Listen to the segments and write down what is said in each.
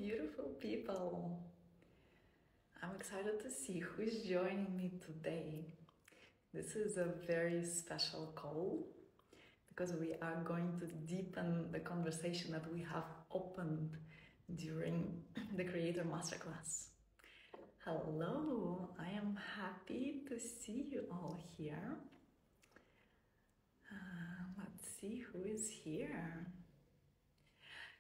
beautiful people. I'm excited to see who is joining me today. This is a very special call because we are going to deepen the conversation that we have opened during the Creator Masterclass. Hello, I am happy to see you all here. Let's see who is here.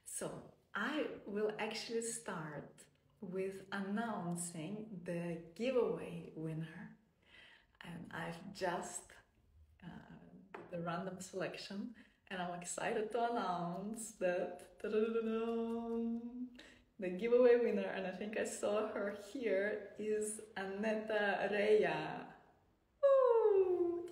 So, I will actually start with announcing the giveaway winner. And I've just did the random selection, and I'm excited to announce that the giveaway winner, and I think I saw her here, is Aneta Reya. Woo!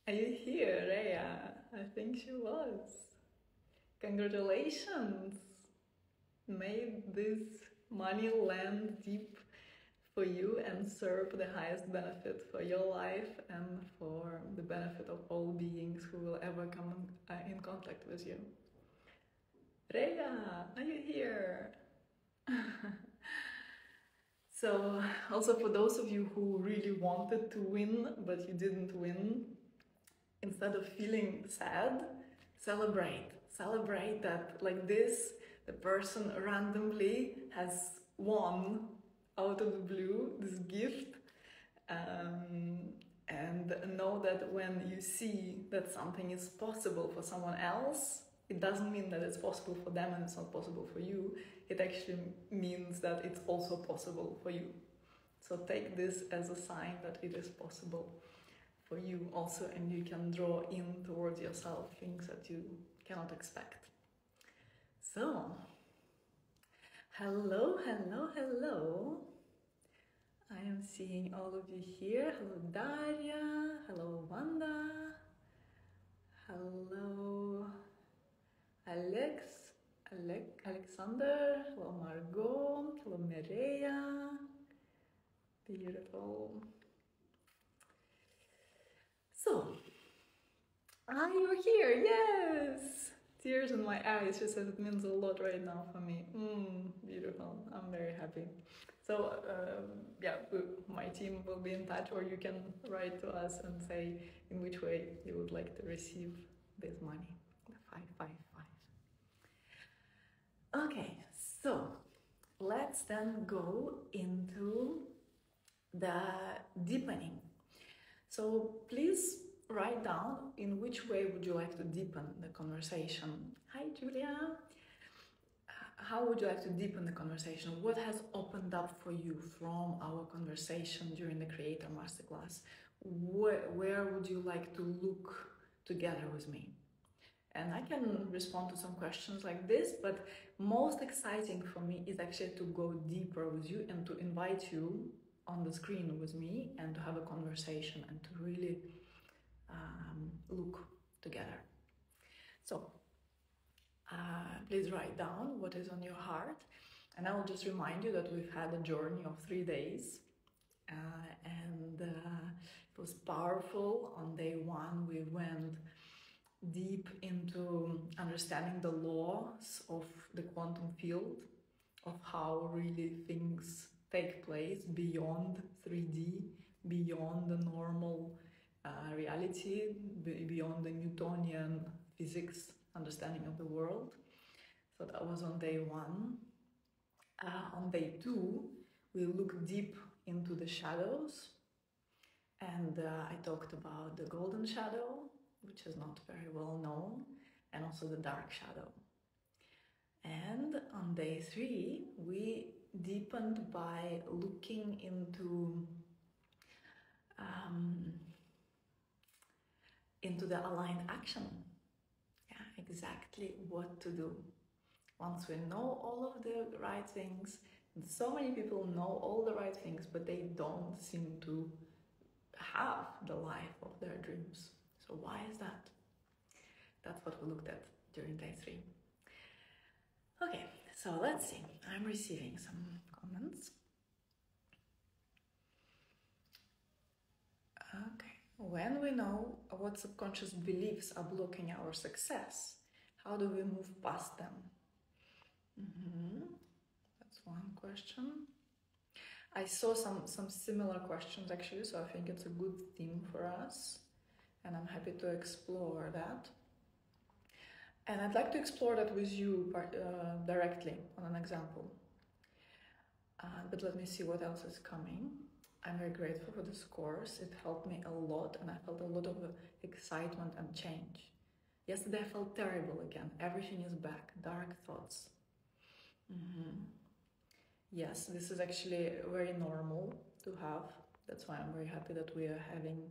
Are you here, Reya? I think she was. Congratulations! May this money land deep for you and serve the highest benefit for your life and for the benefit of all beings who will ever come in contact with you. Reya, are you here? So, also for those of you who really wanted to win but you didn't win, instead of feeling sad, celebrate. Celebrate that, like this, the person randomly has won out of the blue this gift, and know that when you see that something is possible for someone else, it doesn't mean that it's possible for them and it's not possible for you. It actually means that it's also possible for you. So take this as a sign that it is possible for you also, and you can draw in towards yourself things that you cannot expect. So, hello, hello, hello. I am seeing all of you here. Hello, Daria. Hello, Wanda. Hello, Alexander. Hello, Margot. Hello, Mireya. Beautiful. So, you're here, yes! Tears in my eyes, she says it means a lot right now for me. Beautiful, I'm very happy. So, yeah, my team will be in touch, or you can write to us and say in which way you would like to receive this money, the 555. Okay, so let's then go into the deepening. So please write down in which way would you like to deepen the conversation. Hi, Julia. How would you like to deepen the conversation? What has opened up for you from our conversation during the Creator Masterclass? Where would you like to look together with me? And I can respond to some questions like this, but most exciting for me is actually to go deeper with you and to invite you on the screen with me and to have a conversation and to really look together. So please write down what is on your heart, and I will just remind you that we've had a journey of 3 days, and it was powerful. On day 1 we went deep into understanding the laws of the quantum field, of how really things take place beyond 3D, beyond the normal reality, beyond the Newtonian physics understanding of the world. So that was on day 1. On day 2, we looked deep into the shadows, and I talked about the golden shadow, which is not very well known, and also the dark shadow. And on day 3, we deepened by looking into the aligned action. Yeah, exactly what to do. Once we know all of the right things, and so many people know all the right things, but they don't seem to have the life of their dreams. So why is that? That's what we looked at during day 3. Okay, so let's see. I'm receiving some comments. Okay, When we know what subconscious beliefs are blocking our success, how do we move past them? That's one question. I saw some similar questions actually, so I think it's a good theme for us, and I'm happy to explore that. And I'd like to explore that with you directly on an example. But let me see what else is coming. I'm very grateful for this course. It helped me a lot, and I felt a lot of excitement and change. Yesterday I felt terrible again. Everything is back. Dark thoughts. Yes, this is actually very normal to have. That's why I'm very happy that we are having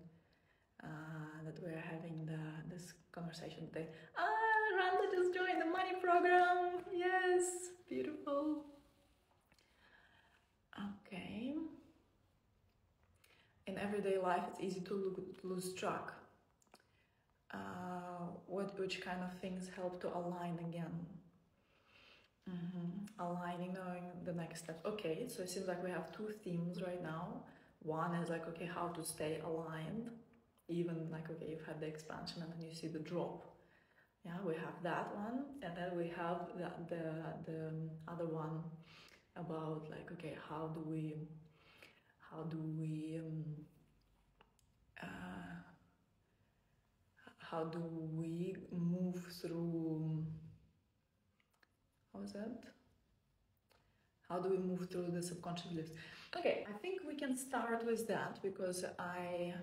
this conversation today. Randa just joined the money program. Yes, beautiful. Okay. In everyday life, it's easy to lose track. Which kind of things help to align again? Aligning, knowing the next step. Okay, so it seems like we have two themes right now. One is like, okay, how to stay aligned, even like, okay, you've had the expansion and then you see the drop. Yeah, we have that one, and then we have the other one about like, okay, how do we move through, how do we move through the subconscious beliefs? Okay, I think we can start with that, because I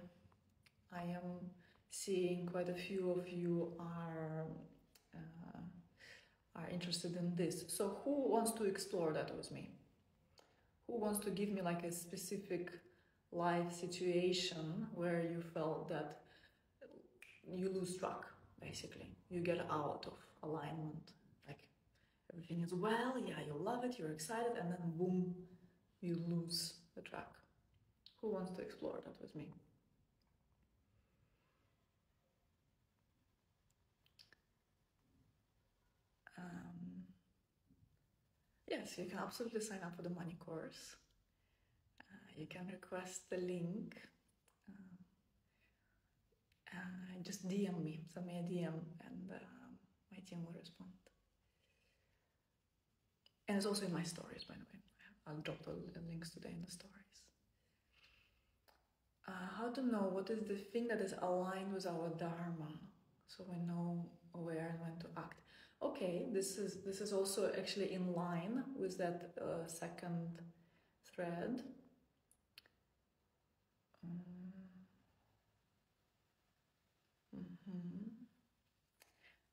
am seeing quite a few of you are interested in this. So who wants to explore that with me? Who wants to give me like a specific life situation where you felt that you lose track, basically? You get out of alignment, like everything is well, yeah, you love it, you're excited, and then boom, you lose the track. Who wants to explore that with me? Yes, you can absolutely sign up for the money course. You can request the link. Just DM me, send me a DM, and my team will respond. And it's also in my stories, by the way. I'll drop the links today in the stories. How to know what is the thing that is aligned with our dharma, so we know where and when to act. Okay, this is also actually in line with that second thread.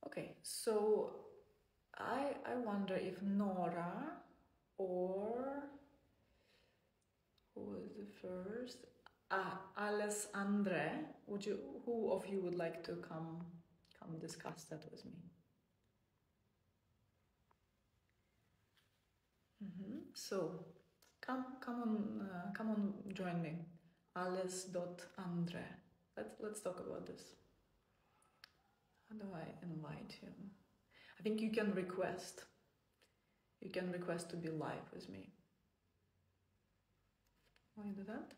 Okay, so I wonder if Nora or who is the first? Alessandre, who of you would like to come discuss that with me? So come on, join me. Alice.andre. Let's talk about this. How do I invite you? I think you can request. You can request to be live with me. Will you do that?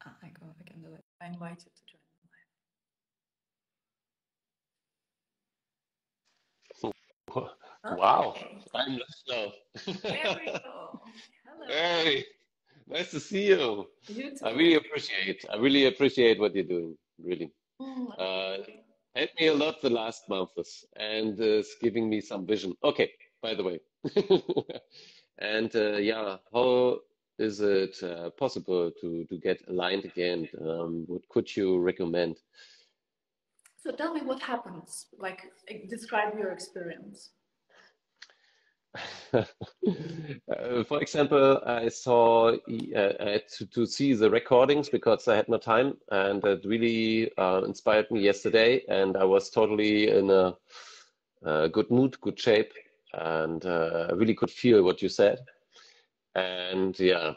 I can do it. I invite you to join Wow, Okay. I'm lost now. There we go. Hello. Hey, nice to see you. You I too. really appreciate what you're doing, really. Uh, Okay. Helped me a lot the last months and is giving me some vision. Okay, by the way. And yeah, how is it possible to get aligned again? What could you recommend? So tell me what happens. Like, describe your experience. For example, I had to see the recordings because I had no time, and it really inspired me yesterday. And I was totally in a good mood, good shape, and I really could feel what you said. And yeah,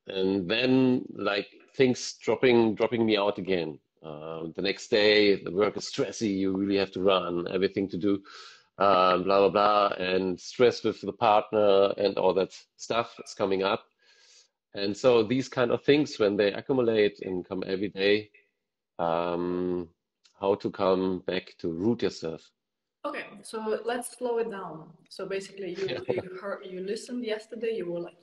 and then like things dropping me out again. The next day, the work is stressy. You really have to run, everything to do, blah blah blah, and stress with the partner and all that stuff is coming up. And so these kind of things, when they accumulate and come every day, um, how to come back to root yourself. Okay, so let's slow it down. So basically, you listened yesterday. You were like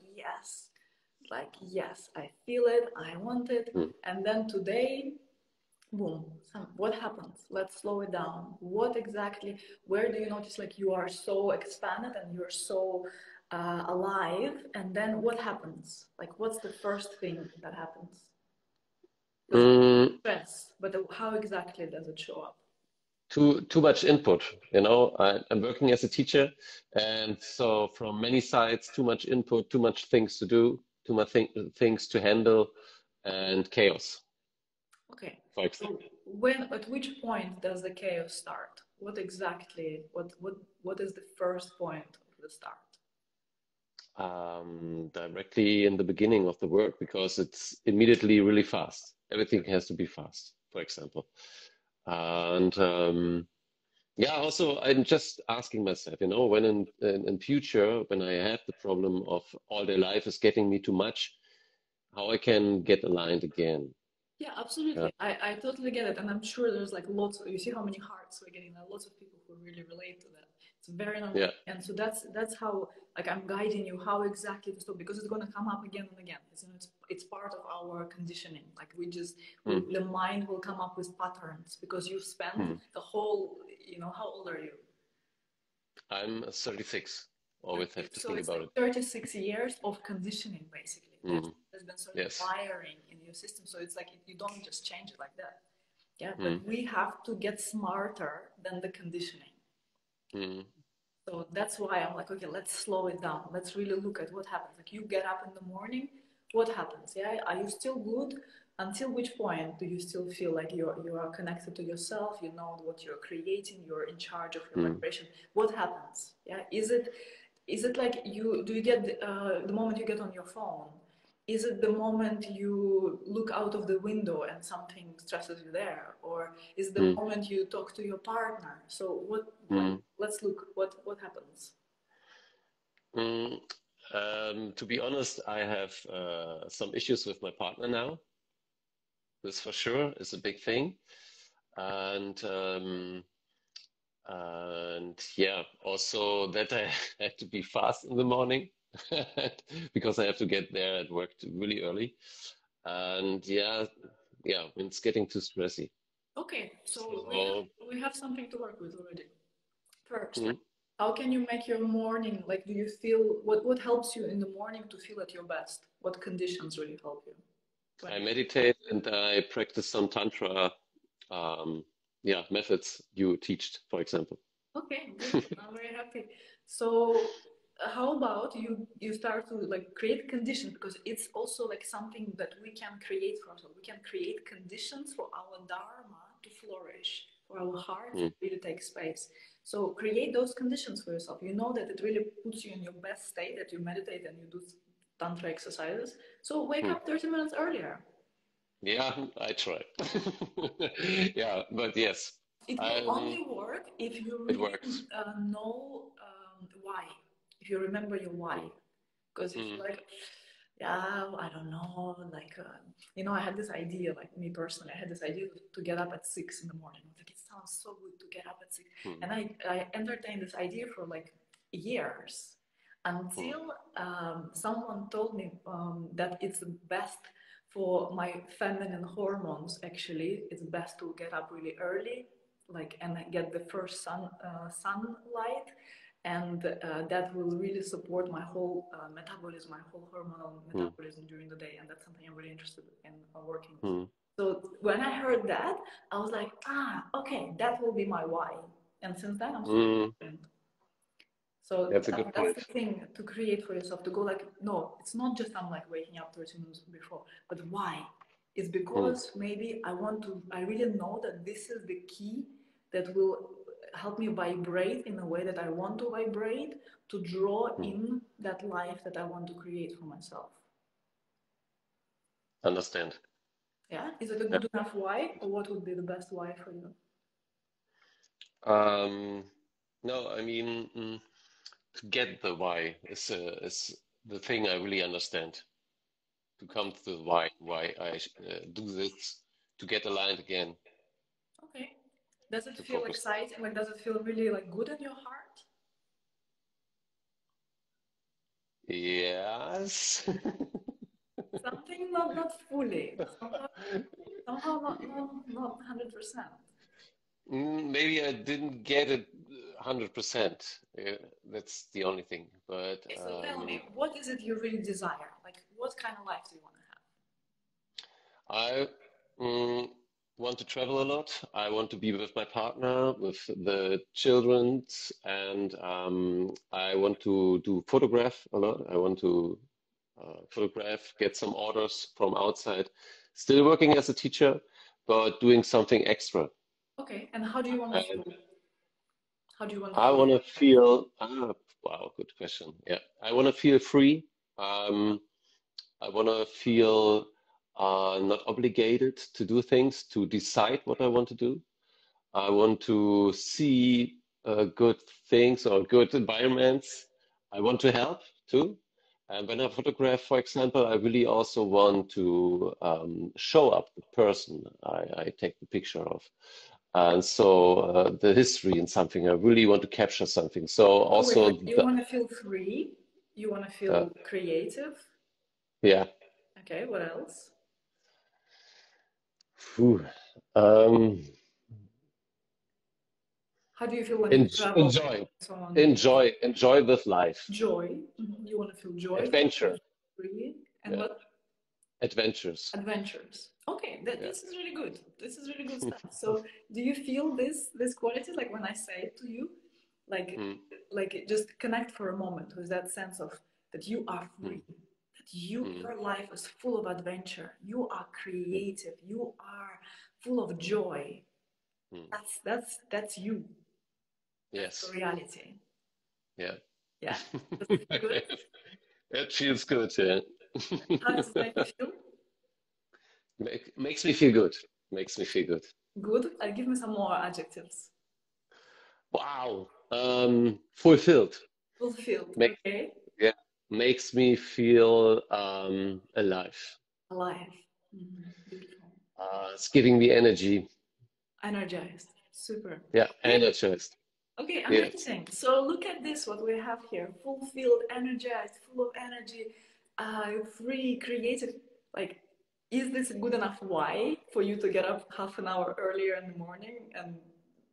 yes, I feel it, I want it, Mm. and then today, boom. What happens? Let's slow it down. What exactly? Where do you notice like you are so expanded and you're so alive? And then what happens? Like, what's the first thing that happens? Because Mm, stress, but how exactly does it show up? too much input, you know. I'm working as a teacher, and so from many sides, too much input, too much things to do, too much things to handle, and chaos, Okay. for So example. at which point does the chaos start? What exactly, what is the first point of the start? Directly in the beginning of the work because it's immediately really fast. Everything has to be fast, for example. And yeah, also I'm just asking myself, you know, when in future, when I have the problem of all day life is getting me too much, how I can get aligned again. Yeah, Yeah. absolutely. I totally get it. And I'm sure there's like you see how many hearts we're getting. There are lots of people who really relate to that. It's very normal. Yeah. And so that's how like I'm guiding you how exactly to stop because it's gonna come up again and again. It's part of our conditioning. Like Hmm. the mind will come up with patterns because you spent Hmm. the whole, how old are you? I'm 36. Always Okay, have to so think it's about like it. 36 years of conditioning, basically. Hmm. There's been certain Yes. wiring in your system, so it's like you don't just change it like that. Yeah, but Hmm. we have to get smarter than the conditioning. Hmm. So that's why I'm like, okay, let's slow it down. Let's really look at what happens. Like you get up in the morning, what happens? Yeah, are you still good? Until which point do you still feel like you are connected to yourself? You know what you're creating. You're in charge of your Hmm. vibration. What happens? Yeah, is it like you do you get the moment you get on your phone? Is it the moment you look out of the window and something stresses you there, or is it the Hmm. moment you talk to your partner? So what Hmm. let's look what happens. Mm, to be honest, I have some issues with my partner now. This for sure is a big thing. And yeah, also that I had to be fast in the morning because I have to get there at work really early. And yeah, yeah, it's getting too stressy. Okay, so So, we have something to work with already. First, mm, how can you make your morning like do you feel what helps you in the morning to feel at your best? What conditions really help you? I When meditate and I practice some tantra, um, yeah, methods you teach, for example. Okay, good. I'm very happy. So, how about you start to like create conditions because it's also like something that we can create for ourselves. We can create conditions for our dharma to flourish, for our heart to Mm, really take space. So, create those conditions for yourself. You know that it really puts you in your best state that you meditate and you do tantra exercises. So, wake mm. up 30 minutes earlier. Yeah, I try. Yeah, but yes, It will um, only work if you it really works. know why, if you remember your why. Mm, Because if mm, you're like, yeah, I don't know, like, I had this idea, like me personally, I had this idea to get up at 6 in the morning. I was like, it sounds so good to get up at 6. mm, And I entertained this idea for like years mm, until someone told me that it's best for my feminine hormones, actually, it's best to get up really early, like, and get the first sunlight, and that will really support my whole metabolism, my whole hormonal mm, metabolism during the day, and that's something I'm really interested in working with. mm, So when I heard that, I was like, okay, that will be my why, and since then I'm super mm. confident. So That's a good that's point. the thing to create for yourself to go like, no, it's not just I'm like waking up 30 minutes before, but why? It's Mm, because maybe I really know that this is the key that will help me vibrate in a way that I want to vibrate to draw mm. in that life that I want to create for myself. Understand. Yeah? Is it a Yeah. good enough why? Or what would be the best why for you? Um, no, I mean, to get the why is the thing I really understand. to come to the why I do this to get aligned again, Okay. Does it to feel focus. exciting? Like, does it feel really like good in your heart? Yes. Something not fully. Somehow not 100%. Maybe I didn't get it 100%. Yeah, that's the only thing. But Okay, so tell me, what is it you really desire? Like, what kind of life do you want to have? I mm, want to travel a lot. I want to be with my partner, with the children, and I want to do photograph a lot. I want to photograph, get some orders from outside. Still working as a teacher, but doing something extra. Okay, and how do you want to And feel? How do you want to I feel? want to feel, wow, good question. Yeah, I want to feel free. I want to feel not obligated to do things, to decide what I want to do. I want to see good things or good environments. I want to help too. And when I photograph, for example, I really also want to show up the person I take the picture of. And so the history in something, I really want to capture something. So So wait, also, you want to feel free, you want to uh, feel creative. yeah. Okay, what else? Phew. Um, How do you feel when you travel? enjoy, So on enjoy with life. joy. You want to feel joyful, Adventure. free, and Yeah. what? Adventures. Adventures. Okay, Yeah. this is really good. This is really good stuff. So, do you feel this quality like when I say it to you, like Mm, just connect for a moment with that sense of that you are mm, free, that mm, your life is full of adventure. You are mm, creative. You are full of joy. mm. That's you. That's the Yes. reality. Yeah. Yeah. Does it feel good? It feels good, yeah. How does it make you feel? Makes me feel good. Makes me feel good. Good. Give me some more adjectives. Wow. Fulfilled. Fulfilled. Make, Okay. yeah. Makes me feel alive. Alive. Beautiful. It's giving me energy. Energized. Super. Yeah, Okay. energized. Okay, Yes. amazing. So look at this, what we have here. Fulfilled, energized, full of energy, free, creative. Like, is this a good enough why for you to get up half an hour earlier in the morning and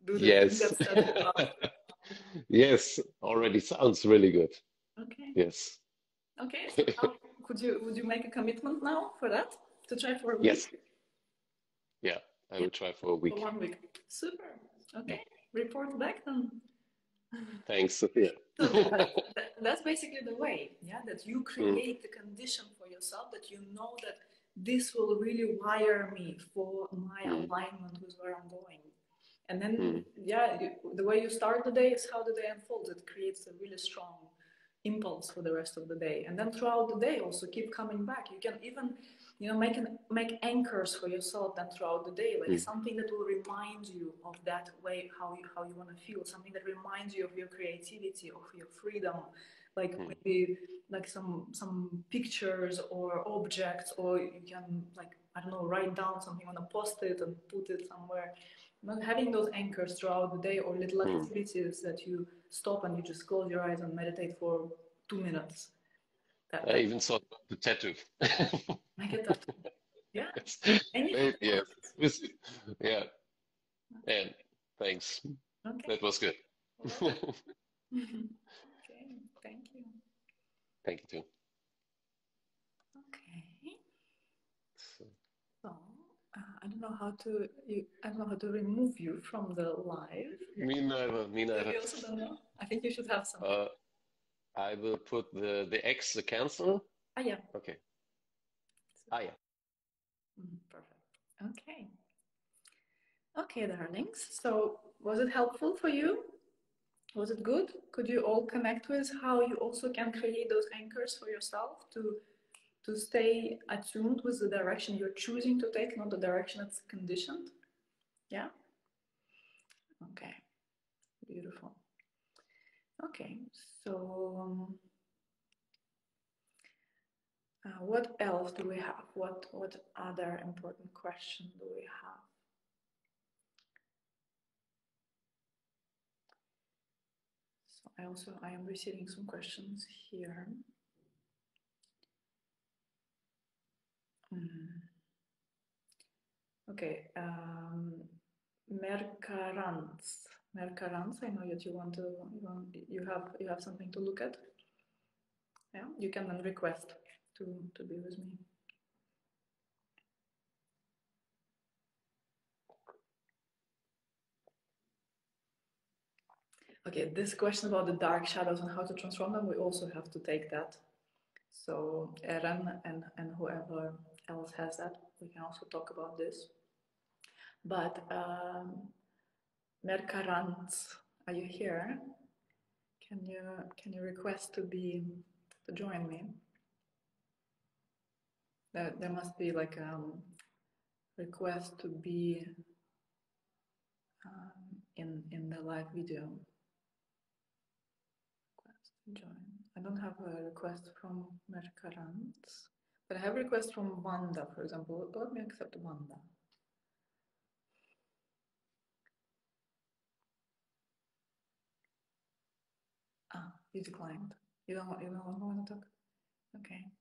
do the thing Yes. that sets you up? Yes. Already sounds really good. Okay. Yes. Okay. So how would you make a commitment now for that? To try for a Yes. week? Yeah. I Yeah. will try for a For week. 1 week. Super. Yeah. Okay. Report back then. Thanks, Sophia. So that's basically the way, yeah, that you Mm, create the condition for yourself that you know that this will really wire me for my mm, alignment with where I'm going. And then, mm, yeah, the way you start the day is how the day unfolds. It creates a really strong impulse for the rest of the day. And then throughout the day, also keep coming back. You can even, make anchors for yourself then throughout the day, like mm, something that will remind you of that way, how you want to feel, something that reminds you of your creativity, of your freedom, like mm, maybe like some pictures or objects, or you can, like, I don't know, write down something on a post-it and put it somewhere. Not having those anchors throughout the day, or little mm. activities that you stop and you just close your eyes and meditate for 2 minutes. I That even thought about the tattoo. make it that. Yeah, Yes. anything Yes. works. Yeah. And thanks. Okay. That was good. Well, okay. Thank you. Thank you too. Okay. So I don't know how to. I don't know how to remove you from the live. Me neither. Me neither. You also don't know. I think you should have something. Uh, I will put the X, the cancel. Ah, yeah. Okay. Ah, yeah. Perfect. Okay. Okay, darlings. So was it helpful for you? Was it good? Could you all connect with how you also can create those anchors for yourself to stay attuned with the direction you're choosing to take, not the direction that's conditioned? Yeah? Okay, beautiful. Okay, so What else do we have? What other important question do we have? So I am receiving some questions here. Okay, Mercarans. Mercarans, I know that you have something to look at. Yeah, you can then request to be with me. Okay, this question about the dark shadows and how to transform them, we also have to take that. So Eren and whoever else has that, we can also talk about this. But Mercarants, are you here? Can you request to join me? There must be like a request to be in the live video. Request to join. I don't have a request from Mercarants, but I have a request from Wanda, for example. Let me accept Wanda. Ah, you declined. You don't want to talk? Okay.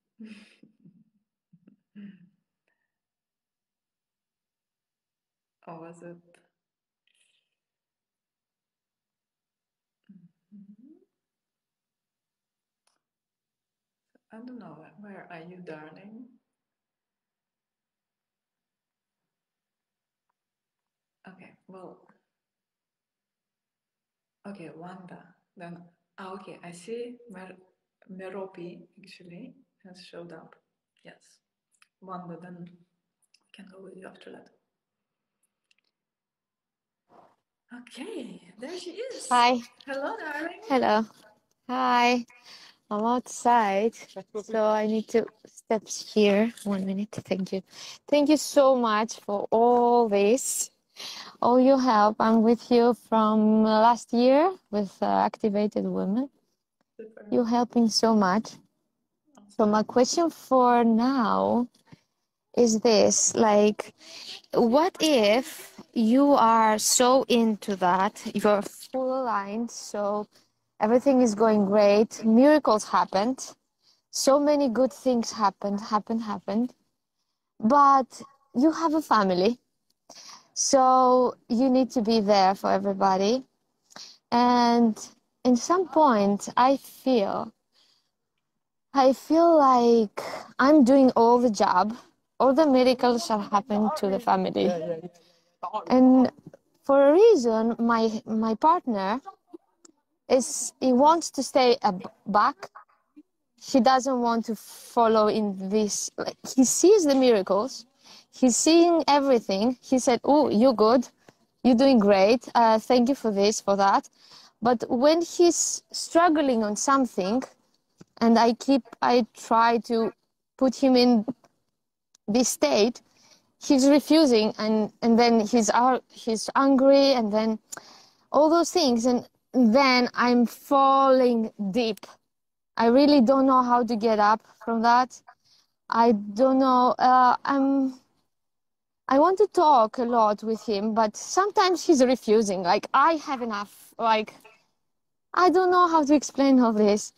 Or was it? I don't know. Where are you, darling? Okay, well. Okay, Wanda. Then, okay, I see Meropi actually has showed up. Yes. Wanda, then we can go with you after that. Okay, there she is. Hi. Hello, darling. Hello. Hi. I'm outside, so I need to step here. 1 minute. Thank you. Thank you so much for all this, all your help. I'm with you from last year with Activated Women. Super. You're helping so much. So my question for now is this, like, what if you are so into that, you're full aligned, so everything is going great, miracles happened, so many good things happened, but you have a family, so you need to be there for everybody. And in some point, I feel like I'm doing all the job, all the miracles are happening to the family. And for a reason, my partner he wants to stay back. He doesn't want to follow in this. Like, he sees the miracles, he's seeing everything. He said, "Oh, you're good, you're doing great. Thank you for this, for that." But when he's struggling on something, and I try to put him in this state, he's refusing, and then he's angry, and then all those things, and then I'm falling deep. I really don't know how to get up from that. I don't know. I want to talk a lot with him, but sometimes he's refusing. Like, I have enough. Like, I don't know how to explain all this.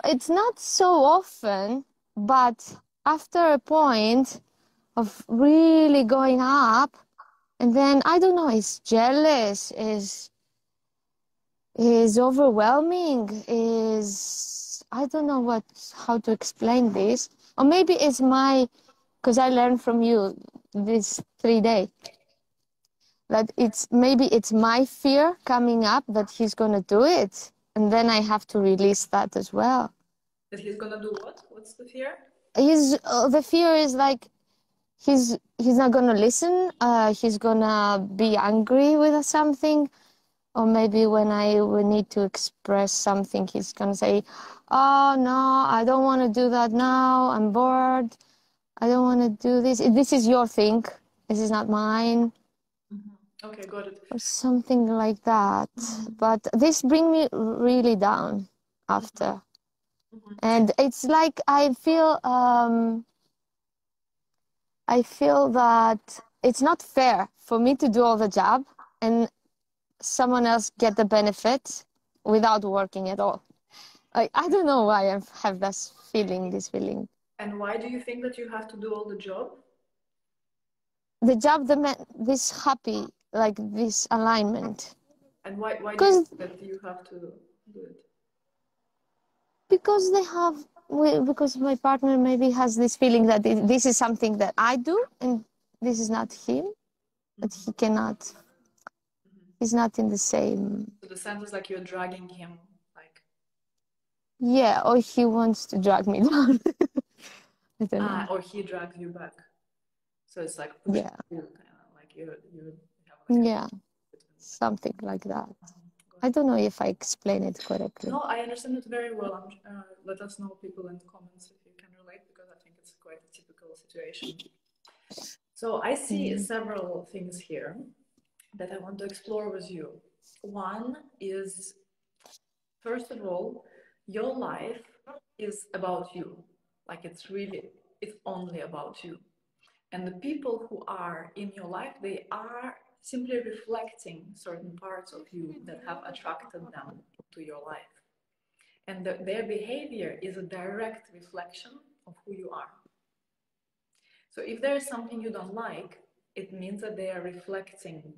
It's not so often, but after a point of really going up, and then I don't know, he's jealous, is overwhelming, is, I don't know how to explain this. Or maybe it's because I learned from you this 3 days, that maybe it's my fear coming up that he's gonna do it, and then I have to release that as well. That he's gonna do what? What's the fear? The fear is like he's not gonna listen. He's gonna be angry with something. Or maybe when I will need to express something, he's going to say, "Oh, no, I don't want to do that now. I'm bored. I don't want to do this. This is your thing. This is not mine." Mm-hmm. Okay, got it. Or something like that. Mm-hmm. But this brings me really down after. And it's like I feel that it's not fair for me to do all the job and someone else get the benefit without working at all. I don't know why I have this feeling. And why do you think that you have to do all the job? The job, this happy, like this alignment. And why do you think that you have to do it? Because because my partner maybe has this feeling that this is something that I do and this is not him, that he cannot. He's not in the same. So the sense is like you're dragging him, like. Yeah, or he wants to drag me down. I don't know. Or he drags you back. So it's like yeah, you, kind of like you have like yeah, something like that. I don't know if I explain it correctly. No, I understand it very well. Let us know, people, in the comments if you can relate, because I think it's quite a typical situation. So I see several things here that I want to explore with you. One is, first of all, your life is about you. Like it's only about you. And the people who are in your life, they are simply reflecting certain parts of you that have attracted them to your life. And their behavior is a direct reflection of who you are. So if there is something you don't like, it means that they are reflecting,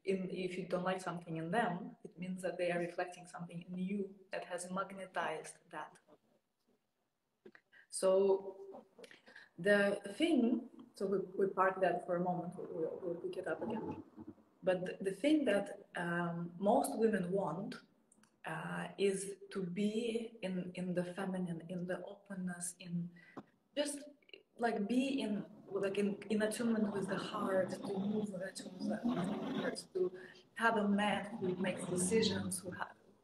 if you don't like something in them, it means that they are reflecting something in you that has magnetized that. So the thing, so we park that for a moment, we'll pick it up again. But the thing that most women want is to be in the feminine, in the openness, in just like be in attunement with the heart, to move with attunement with the heart, to have a man who makes decisions,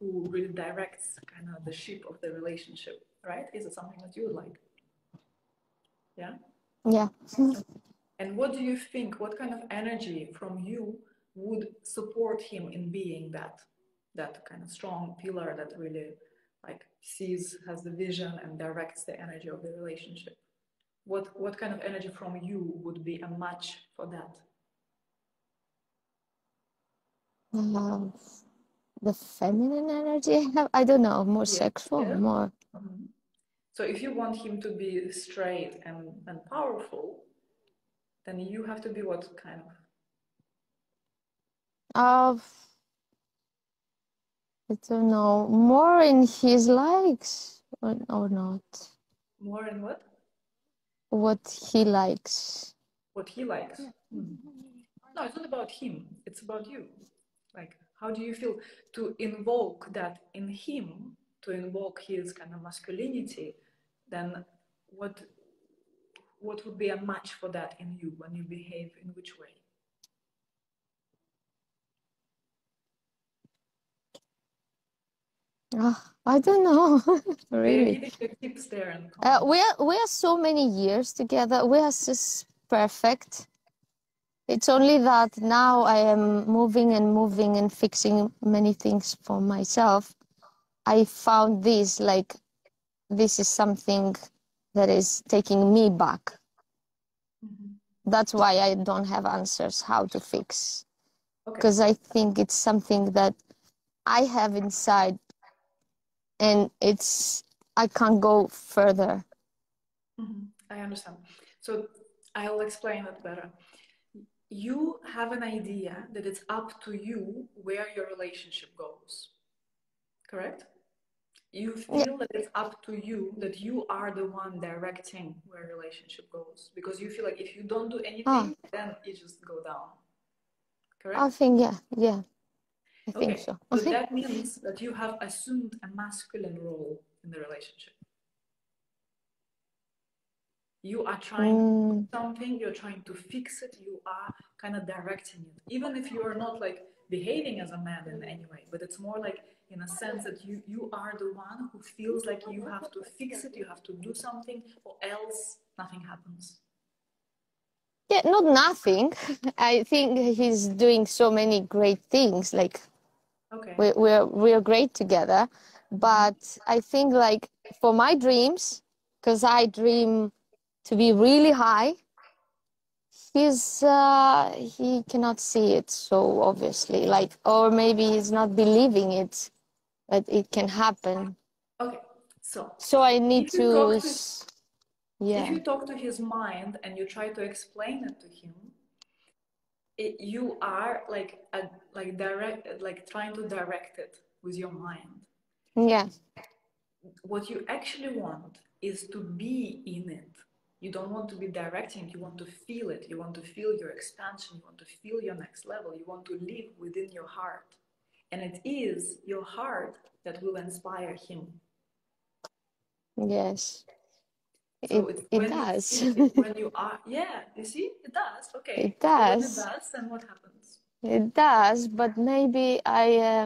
who really directs kind of the ship of the relationship, right? Is it something that you would like? Yeah? Yeah. And what do you think, what kind of energy from you would support him in being that kind of strong pillar that really like has the vision and directs the energy of the relationship? What kind of energy from you would be a match for that? The feminine energy I have, I don't know, more sexual, more. So if you want him to be straight and powerful, then you have to be what kind of? I don't know, more in his likes or not. More in what? What he likes. What he likes? No, it's not about him. It's about you. Like, how do you feel to invoke that in him, to invoke his kind of masculinity? Then what would be a match for that in you when you behave in which way? I don't know. Really. Maybe the tips there. We are so many years together. We are just perfect. It's only that now I am moving and fixing many things for myself. I found this is something that is taking me back. That's why I don't have answers how to fix. Because I think it's something that I have inside and I can't go further. I understand. So I'll explain it better. You have an idea that it's up to you where your relationship goes, correct? You feel that it's up to you, that you are the one directing where relationship goes, because you feel like if you don't do anything, then it just go down, correct? I think, yeah. I think so. So that means that you have assumed a masculine role in the relationship. You are trying to do something, you're trying to fix it, you are kind of directing it. Even if you are not like behaving as a man in any way, but it's more like in a sense that you are the one who feels like you have to fix it, you have to do something, or else nothing happens. Yeah, not nothing. I think he's doing so many great things. Like, we are great together, But I think like for my dreams, because I dream to be really high, he cannot see it so obviously, like, or maybe he's not believing it, but it can happen. Okay, so I need if you to talk to yeah, if you talk to his mind and you try to explain it to him, you are like trying to direct it with your mind. yeah, What you actually want is to be in it. You don't want to be directing, you want to feel it. You want to feel your expansion, you want to feel your next level, you want to live within your heart. And it is your heart that will inspire him. yes. So it does. when you are, yeah, you see, it does. Okay. It does. So when it does, then what happens? It does, but maybe I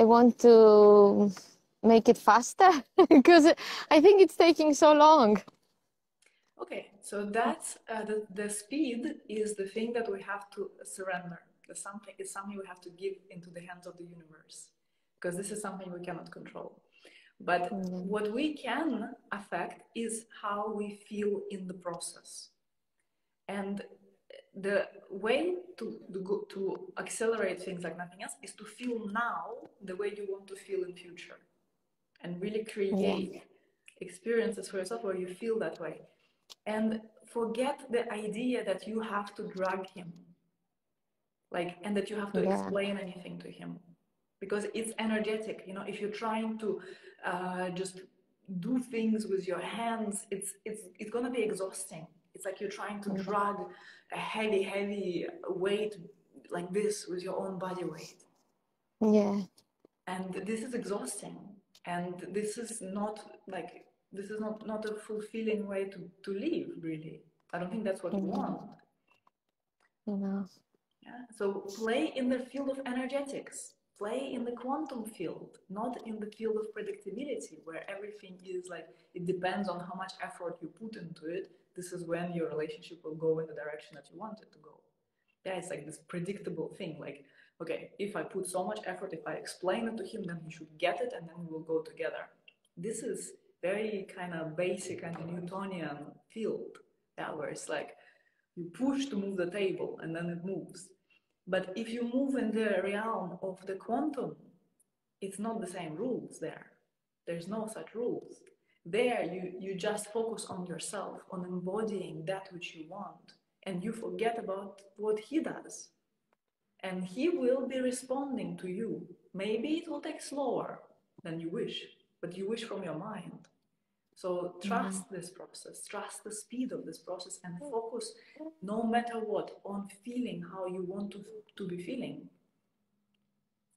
want to make it faster because I think it's taking so long. Okay, so that's the speed is the thing that we have to surrender. The something is something we have to give into the hands of the universe, because this is something we cannot control. But what we can affect is how we feel in the process. And the way to accelerate things like nothing else is to feel now the way you want to feel in future, and really create experiences for yourself where you feel that way. And forget the idea that you have to drag him, like, and that you have to explain anything to him, because it's energetic. You know, if you're trying to just do things with your hands, it's gonna be exhausting. It's like you're trying to drag a heavy weight like this with your own body weight. Yeah. And this is exhausting, and this is not not a fulfilling way to live, really. I don't think that's what you want. No. Yeah? So play in the field of energetics, play in the quantum field, not in the field of predictability, where everything is like, it depends on how much effort you put into it. This is when your relationship will go in the direction that you want it to go. Yeah, it's like this predictable thing, like, okay, if I put so much effort, if I explain it to him, then he should get it, and then we will go together. This is very kind of basic and Newtonian field, yeah, where it's like you push to move the table and then it moves. But if you move in the realm of the quantum, it's not the same rules there. There's no such rules. There, you just focus on yourself, on embodying that which you want, and you forget about what he does. And he will be responding to you. Maybe it will take slower than you wish, but you wish from your mind. So trust this process, trust the speed of this process, and focus, no matter what, on feeling how you want to be feeling.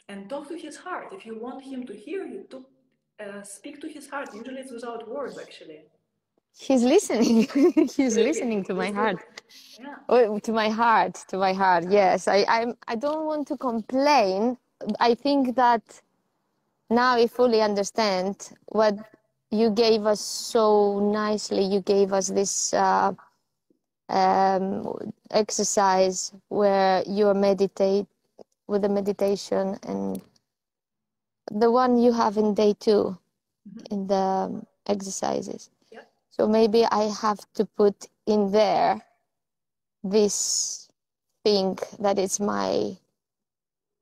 And talk to his heart. If you want him to hear you, speak to his heart. Usually it's without words, actually. He's listening. He's listening to my heart. Yeah. Oh, to my heart, yes. I don't want to complain. I think that now I fully understand what you gave us so nicely. You gave us this exercise where you meditate with the meditation, and the one you have in day 2 in the exercises. Yeah. So maybe I have to put in there this thing that it's my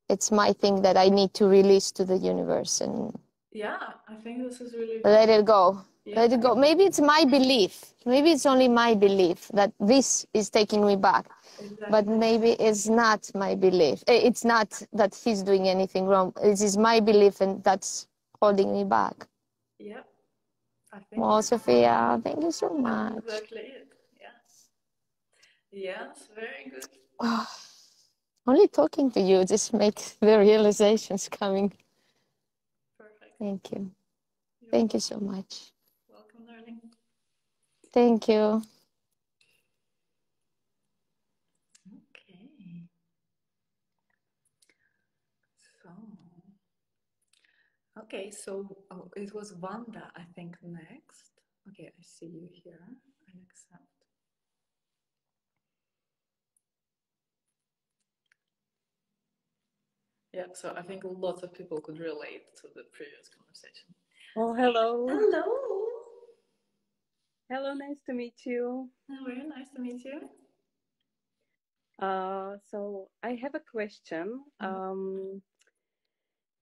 thing that I need to release to the universe and I think this is really let it go. Yeah. Let it go. Maybe it's my belief. Maybe it's only my belief that this is taking me back. Exactly. But maybe it's not my belief. It's not that he's doing anything wrong. It is my belief, and that's holding me back. Yeah. I think. Well, Sofia, thank you so much. That's exactly it. Yeah. Yes, very good. Only talking to you just makes the realizations coming. Perfect. Thank you. Thank you so much. Welcome, darling. Thank you. Okay. So it was Wanda, I think, next. Okay, I see you here. I accept. Yeah, so I think lots of people could relate to the previous conversation. Oh, hello. Hello. Hello, nice to meet you. Very nice to meet you. So I have a question.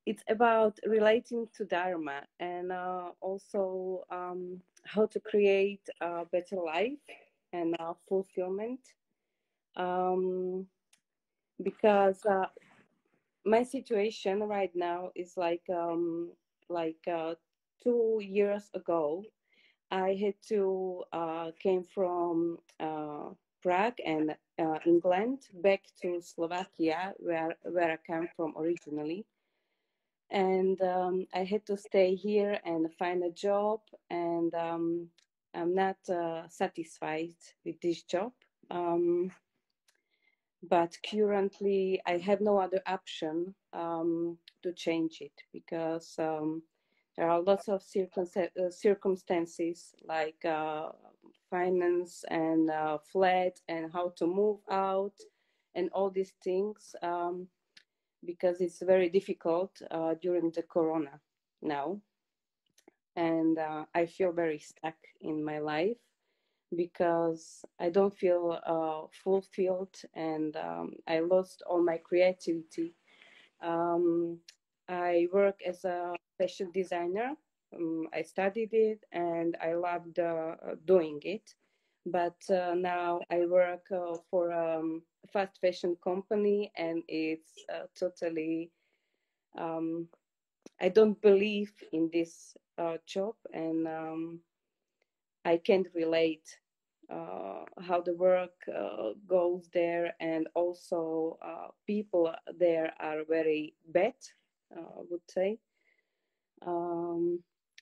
It's about relating to Dharma and also how to create a better life and fulfillment. Because my situation right now is like 2 years ago, I had to came from Prague and England back to Slovakia, where I come from originally, and I had to stay here and find a job, and I'm not satisfied with this job. But currently, I have no other option to change it because there are lots of circumstances like finance and flat and how to move out and all these things because it's very difficult during the corona now. And I feel very stuck in my life because I don't feel fulfilled, and I lost all my creativity. I work as a fashion designer. I studied it and I loved doing it. But now I work for a fast fashion company, and it's totally, I don't believe in this job, and I can't relate how the work goes there, and also people there are very bad, I would say.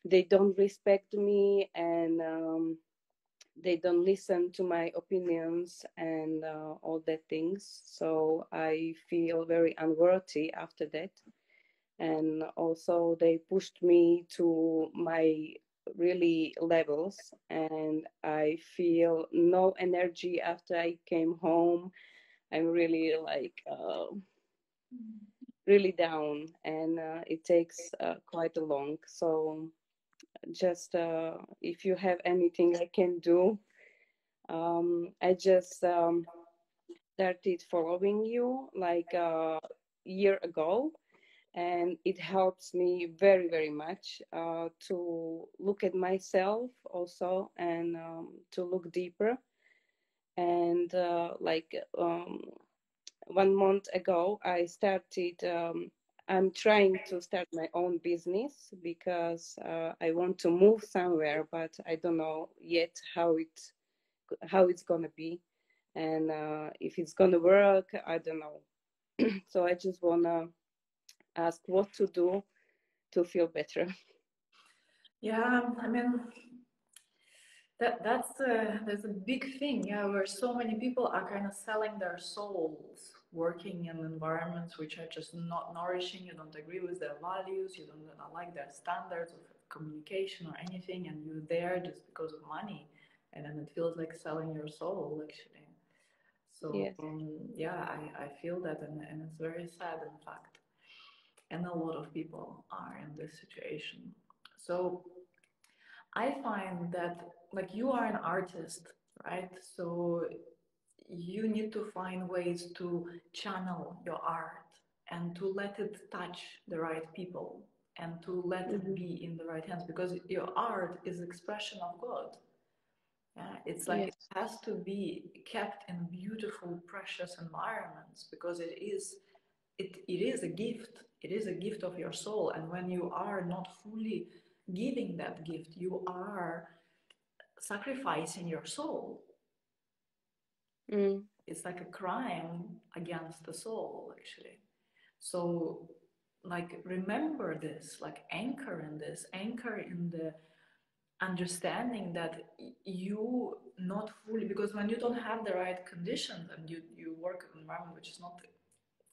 They don't respect me, and they don't listen to my opinions and all that things. So I feel very unworthy after that. And also they pushed me to my really levels, and I feel no energy after I came home. I'm really like really down, and it takes quite a long. So just if you have anything I can do, I just started following you like a year ago, and it helps me very very much to look at myself also, and to look deeper. And 1 month ago I started, I'm trying to start my own business because I want to move somewhere, but I don't know yet how it's gonna be, and if it's gonna work, I don't know. So I just wanna ask what to do to feel better. Yeah, I mean, that's a big thing, yeah, where so many people are kind of selling their souls, working in environments which are just not nourishing. You don't agree with their values, you don't like their standards of communication or anything, and you're there just because of money, and then it feels like selling your soul, actually. So Yes. yeah, I feel that, and it's very sad, in fact. And a lot of people are in this situation. So I find that, like, you are an artist, right? So you need to find ways to channel your art and to let it touch the right people and to let it be in the right hands, because your art is expression of God. Yeah, it's like Yes. it has to be kept in beautiful, precious environments, because it is a gift. It is a gift of your soul. And when you are not fully giving that gift, you are sacrificing your soul. It's like a crime against the soul, actually. So, like, remember this, like, anchor in this, anchor in the understanding that you not fully, because when you don't have the right conditions and you work in an environment which is not,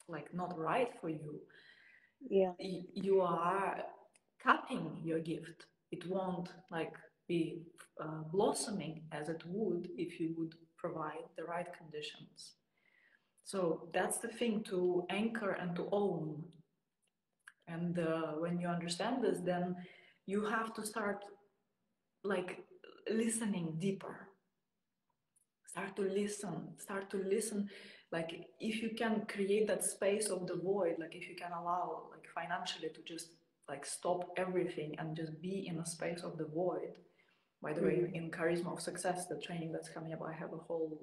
like, not right for you, Yeah. you are capping your gift. It won't, like, be blossoming as it would if you would provide the right conditions. So that's the thing, to anchor and to own And when you understand this, then you have to start like listening deeper. Start to listen. Like if you can create that space of the void, like if you can allow like financially to just like stop everything and just be in a space of the void. By the way, in Charisma of Success, the training that's coming up, I have a whole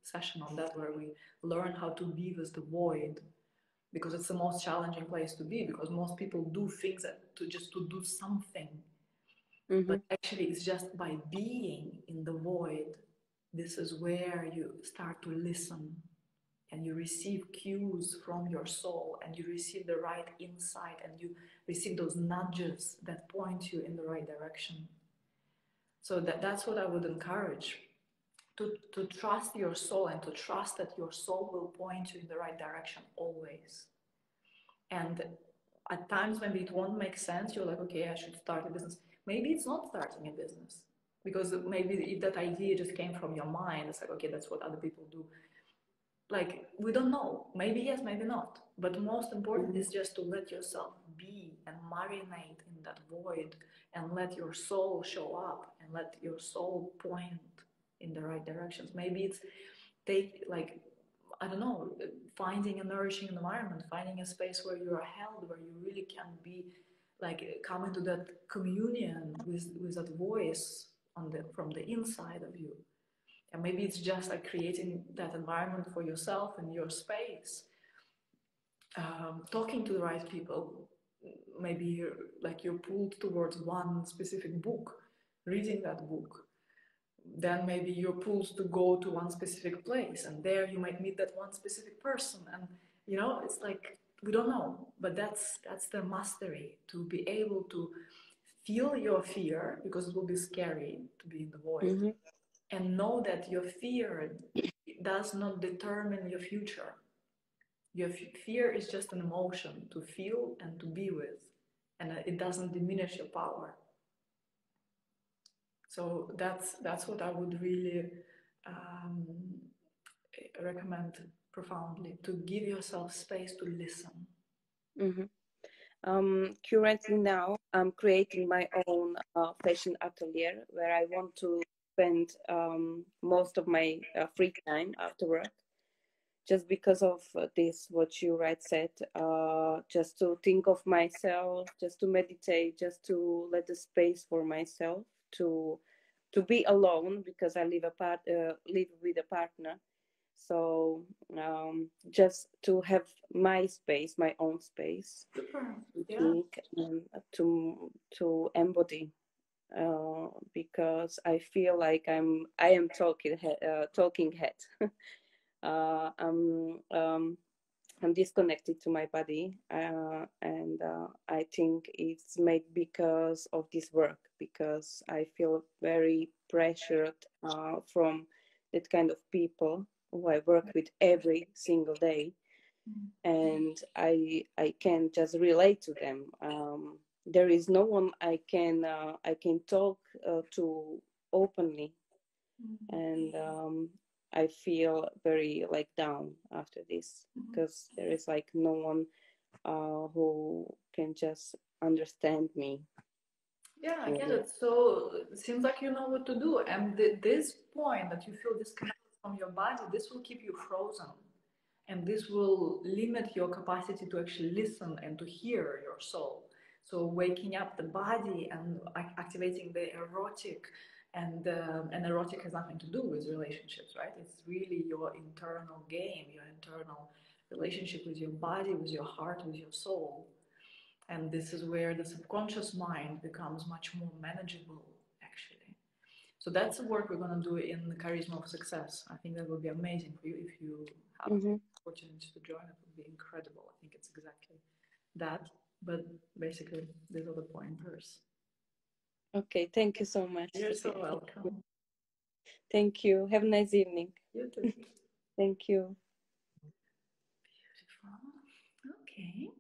session on that where we learn how to be with the void, because it's the most challenging place to be, because most people do things to do something. But actually it's just by being in the void, this is where you start to listen and you receive cues from your soul and you receive the right insight and you receive those nudges that point you in the right direction. So that's what I would encourage, to trust your soul and to trust that your soul will point you in the right direction always. And at times maybe it won't make sense. You're like, okay, I should start a business. Maybe it's not starting a business, because maybe if that idea just came from your mind, it's like, okay, that's what other people do. Like, we don't know. Maybe yes, maybe not. But most important is just to let yourself be and marinate in that void and let your soul show up and let your soul point in the right directions. Maybe it's I don't know, finding a nourishing environment, finding a space where you are held, where you really can be like come into that communion with that voice from the inside of you. And maybe it's just like creating that environment for yourself and your space, talking to the right people. Maybe you're pulled towards one specific book, reading that book. Then maybe you're pulled to go to one specific place, and there you might meet that one specific person. And it's like, we don't know, but that's the mastery, to be able to feel your fear, because it will be scary to be in the void, and know that your fear does not determine your future. Your fear is just an emotion to feel and to be with, and it doesn't diminish your power. So that's what I would really recommend profoundly, to give yourself space to listen. Currently now, I'm creating my own fashion atelier where I want to spend most of my free time after work, just because of this, what you said, just to think of myself, just to meditate, just to let the space for myself to be alone, because I live with a partner. So just to have my space, my own space, to think and to embody, because I feel like I am talking head. I'm disconnected to my body, and I think it's made because of this work, because I feel very pressured from that kind of people who I work with every single day, and I can just relate to them. There is no one I can talk to openly, and I feel very down after this, because there is no one who can just understand me. Yeah, I get it. So it seems like you know what to do, and this point that you feel disconnected from your body, this will keep you frozen, and this will limit your capacity to actually listen and to hear your soul. So waking up the body and activating the erotic, and erotic has nothing to do with relationships, right? It's really your internal game, your internal relationship with your body, with your heart, with your soul. And this is where the subconscious mind becomes much more manageable, actually. So that's the work we're going to do in the Charisma of Success. I think that would be amazing for you if you have the opportunity to join. It would be incredible. I think it's exactly that. But basically, these are the pointers. Okay, thank you so much. You're so welcome. Thank you. Have a nice evening. You too. Thank you. Beautiful. Okay.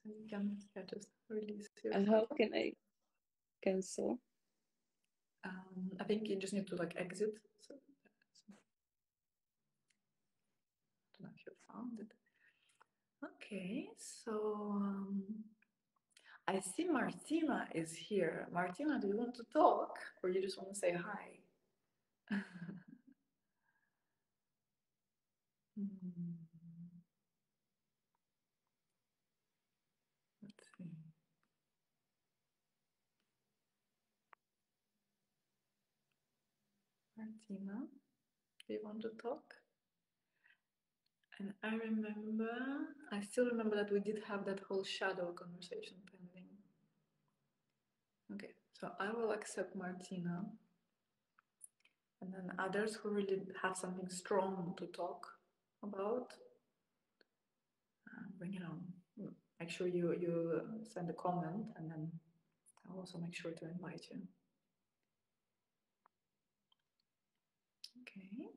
So you can just release yourself. How can I cancel? I think you just need to exit. So found it. Okay, so I see Martina is here. Martina, do you want to talk or you just want to say hi? Let's see. Martina, do you want to talk? And I still remember that we did have that whole shadow conversation pending. Okay, so I will accept Martina. And then others who really have something strong to talk about, bring it on. Make sure you send a comment, and then I'll also make sure to invite you. Okay.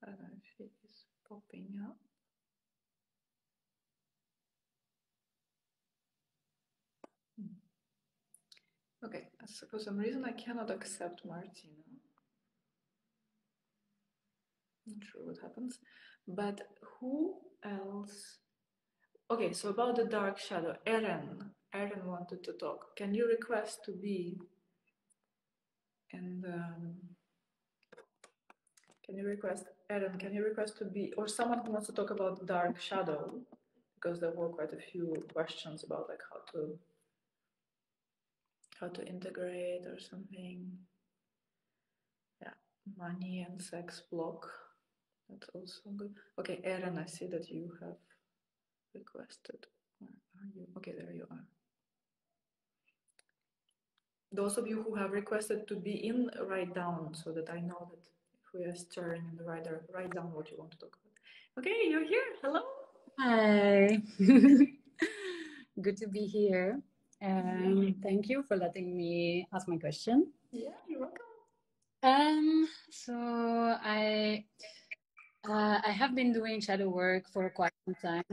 I don't know if she is popping up. Okay, so for some reason I cannot accept Martina. Not sure what happens, but who else? Okay, so about the dark shadow, Erin wanted to talk. Can you request to be in the, can you request, Erin, can you request to be, or someone who wants to talk about dark shadow, because there were quite a few questions about like how to integrate or something. Yeah, money and sex block. That's also good. Okay, Erin, I see that you have requested. Where are you? Okay, there you are. Those of you who have requested to be in, write down so that I know that if we are stirring in the right direction, write down what you want to talk about. Okay, you're here. Hello. Hi. Good to be here. Thank you for letting me ask my question. Yeah, you're welcome. So I have been doing shadow work for quite some time,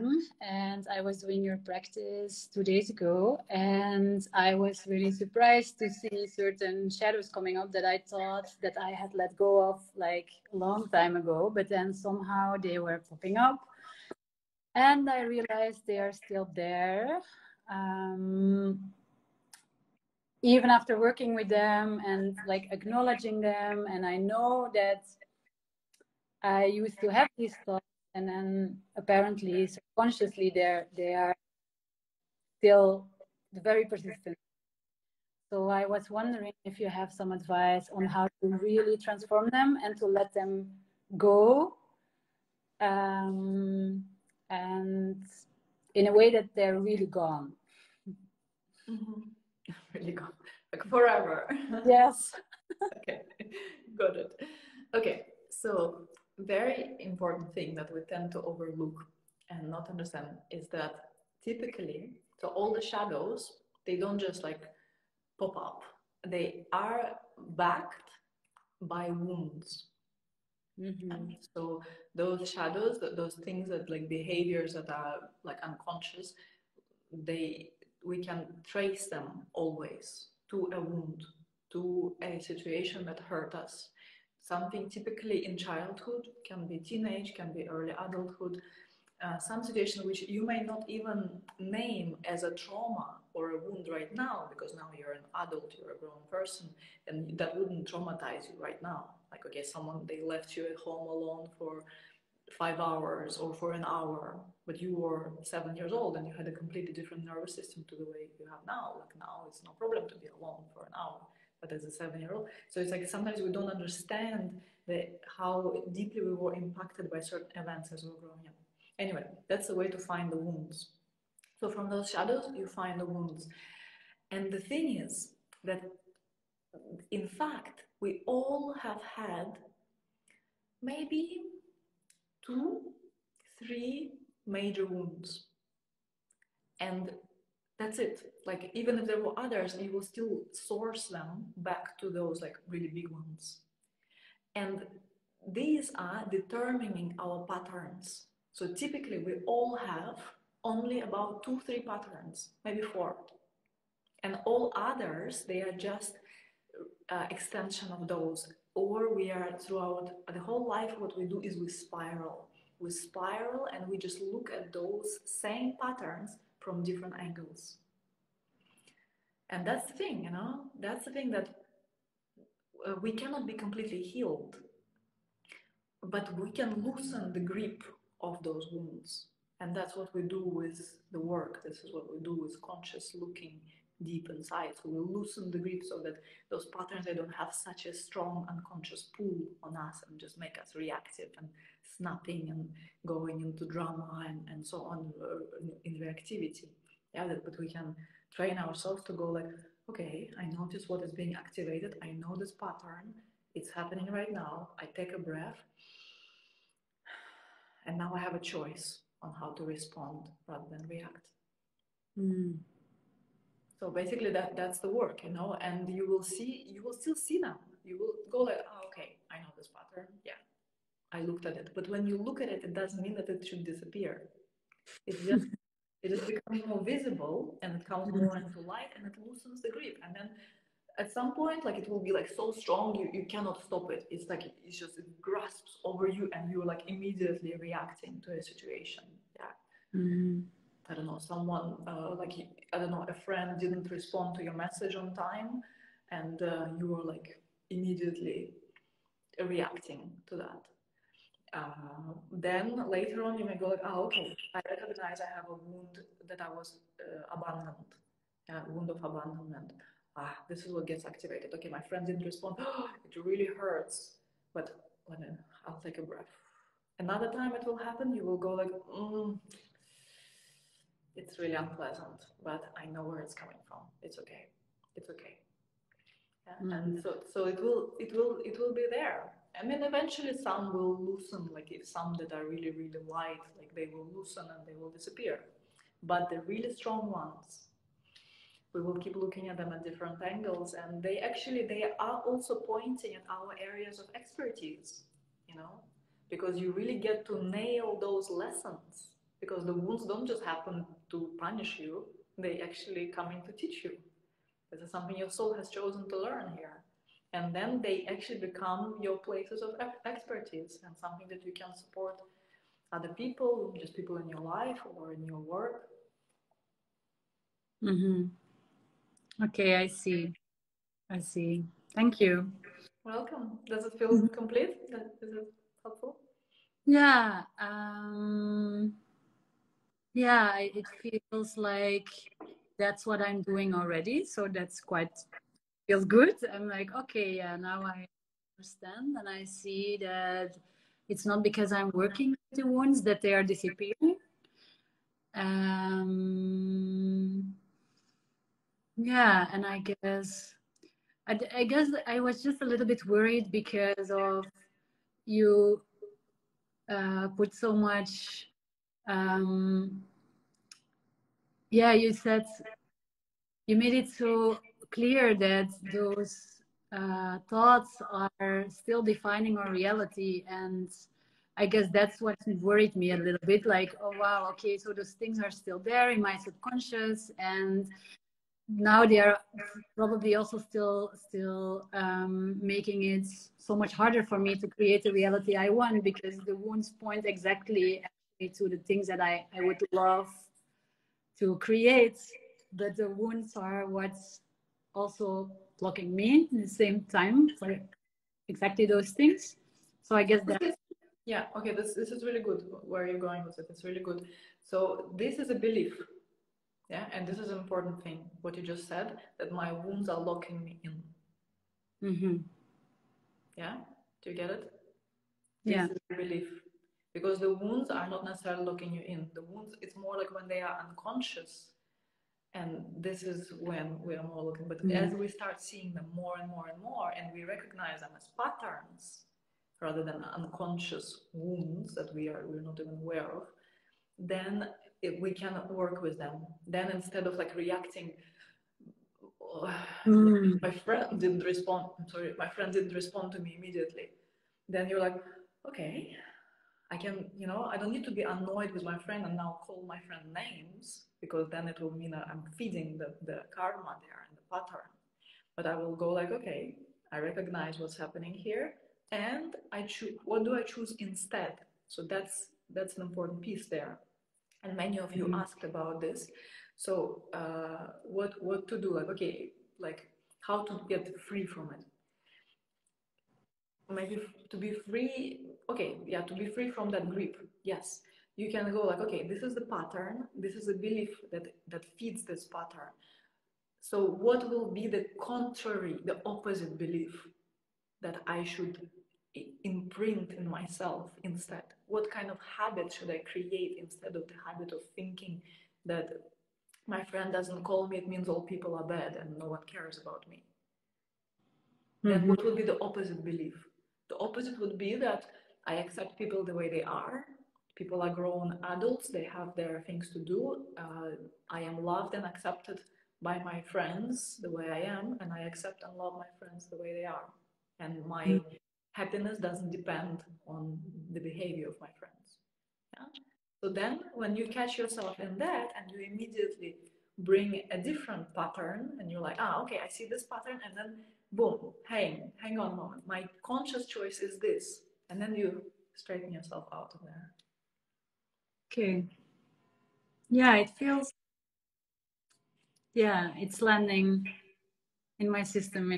and I was doing your practice 2 days ago, and I was really surprised to see certain shadows coming up that I thought that I had let go of like a long time ago, but then somehow they were popping up, and I realized they are still there. Even after working with them and like acknowledging them, and I know that I used to have these thoughts, and then apparently subconsciously they are still very persistent. So I was wondering if you have some advice on how to really transform them and to let them go, and in a way that they're really gone. Really gone, like forever. Yes. Okay, got it. Okay, so very important thing that we tend to overlook and not understand is that typically, so all the shadows, they don't just like pop up. They are backed by wounds. And so those shadows, those things that like behaviors that are like unconscious, we can trace them always to a wound, to a situation that hurt us. Something typically in childhood, can be teenage, can be early adulthood, some situation which you may not even name as a trauma or a wound right now, because now you're an adult, you're a grown person, and that wouldn't traumatize you right now. Like, okay, they left you at home alone for 5 hours or for an hour, but you were 7 years old and you had a completely different nervous system to the way you have now. Like now it's no problem to be alone for an hour, but as a 7-year-old. So it's like sometimes we don't understand how deeply we were impacted by certain events as we were growing up. Anyway, that's the way to find the wounds. So from those shadows, you find the wounds. And the thing is that, in fact, we all have had maybe 2, 3 major wounds. And that's it. Like, even if there were others, you will still source them back to those like really big ones. And these are determining our patterns. So typically we all have only about 2, 3 patterns, maybe 4. And all others, they are just extension of those. or we are throughout the whole life, what we do is we spiral. We spiral and we just look at those same patterns from different angles. And that's the thing, you know, that's the thing that we cannot be completely healed, but we can loosen the grip of those wounds. And that's what we do with the work. This is what we do with conscious looking deep inside. So we loosen the grip so that those patterns, they don't have such a strong unconscious pull on us and just make us reactive and snapping and going into drama and so on in reactivity. Yeah, but we can train ourselves to go like, okay, I notice what is being activated. I know this pattern. It's happening right now. I take a breath. And now I have a choice on how to respond rather than react. Mm. So basically that's the work, you know, and you will still see them. You will go like, oh, okay, I know this pattern. Yeah, I looked at it. But when you look at it, it doesn't mean that it should disappear. It just becomes more visible and it comes more into light and it loosens the grip. And then at some point, like it will be like so strong, you cannot stop it. It's like it grasps over you and you're like immediately reacting to a situation. Yeah. Mm. I don't know, someone I don't know, a friend didn't respond to your message on time, and you were like immediately reacting to that. Then later on, you may go like, oh, okay, I recognize I have a wound that I was abandoned, wound of abandonment. This is what gets activated. Okay, my friend didn't respond. It really hurts, but I'll take a breath. Another time it will happen, you will go like, it's really unpleasant, but I know where it's coming from. It's okay. It's okay. Yeah? And so it will be there. I mean, eventually some will loosen, like if some that are really, really light, like they will loosen and they will disappear. But the really strong ones, we will keep looking at them at different angles, and they are also pointing at our areas of expertise, you know, because you really get to nail those lessons, because the wounds don't just happen to punish you, they actually come in to teach you. This is something your soul has chosen to learn here. And then they actually become your places of expertise and something that you can support other people, just people in your life or in your work. Mm-hmm. Okay, I see. Thank you. Welcome. Does it feel complete? Is it helpful? Yeah. Yeah, it feels like that's what I'm doing already. So that's feels good. I'm like, okay, yeah, now I understand and I see that it's not because I'm working with the wounds that they are disappearing. Yeah, and I guess I was just a little bit worried because of you put so much. Yeah, you said you made it so clear that those thoughts are still defining our reality, and I guess that's what worried me a little bit. Like, oh wow, okay, so those things are still there in my subconscious, and now they are probably also still making it so much harder for me to create the reality I want, because the wounds point exactly to the things that I would love to create, but the wounds are what's also blocking me at the same time for exactly those things. So I guess that. Yeah, okay, this is really good. Where are you going with it? It's really good. So this is a belief. Yeah, and this is an important thing, what you just said, that my wounds are locking me in. Mm-hmm. Yeah, do you get it? Yeah. This is a belief. Because the wounds are not necessarily locking you in. The wounds, it's more like when they are unconscious. And this is when we are more looking. But as we start seeing them more and more and more, and we recognize them as patterns rather than unconscious wounds that we're not even aware of, then we can work with them. Then instead of like reacting, my friend didn't respond. I'm sorry, my friend didn't respond to me immediately. Then you're like, okay, I can, you know, I don't need to be annoyed with my friend and now call my friend names, because then it will mean that I'm feeding the karma there and the pattern. But I will go like, okay, I recognize what's happening here, and I choose, what do I choose instead? So that's an important piece there. And many of you asked about this. So what to do? Like, okay, like how to get free from it? Maybe to be free, okay, yeah, to be free from that grip. Yes, you can go like, okay, this is the pattern, this is a belief that feeds this pattern. So what will be the contrary, the opposite belief that I should imprint in myself instead? What kind of habit should I create instead of the habit of thinking that my friend doesn't call me, it means all people are bad and no one cares about me? Then what would be the opposite belief? The opposite would be that I accept people the way they are. People are grown adults, they have their things to do. I am loved and accepted by my friends the way I am, and I accept and love my friends the way they are. And my happiness doesn't depend on the behavior of my friends. Yeah? So then when you catch yourself in that and you immediately bring a different pattern and you're like, okay, I see this pattern, and then boom, hang on a moment, my conscious choice is this, and then you straighten yourself out of there. Okay. Yeah, it feels, yeah, it's landing in my system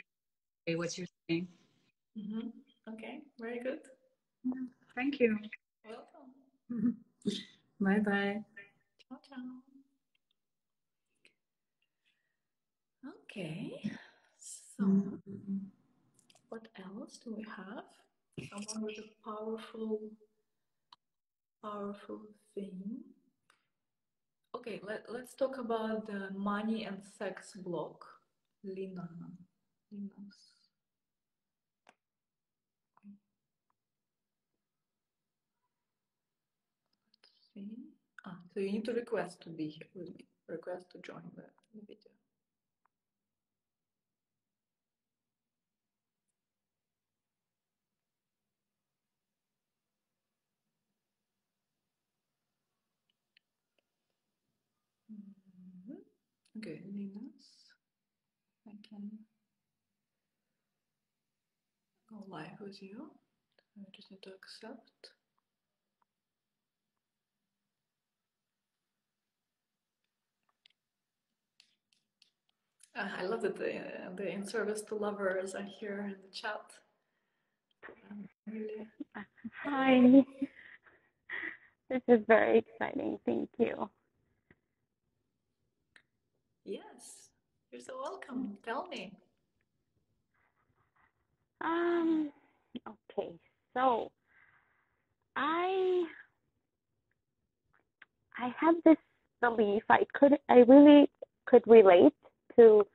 in what you're saying. Okay, very good. Thank you. Welcome. Bye-bye. Ciao, ciao. Okay, so what else do we have? Someone with a powerful thing. Okay, let's talk about the money and sex block. Lina's. Let's see. So you need to request to be here with me. Request to join the video. Okay, Linus, I can go live with you. I just need to accept. I love that the in service to lovers are here in the chat. Really. Hi. This is very exciting. Thank you. Yes, you're so welcome. Tell me. Okay. So I have this belief I really could relate to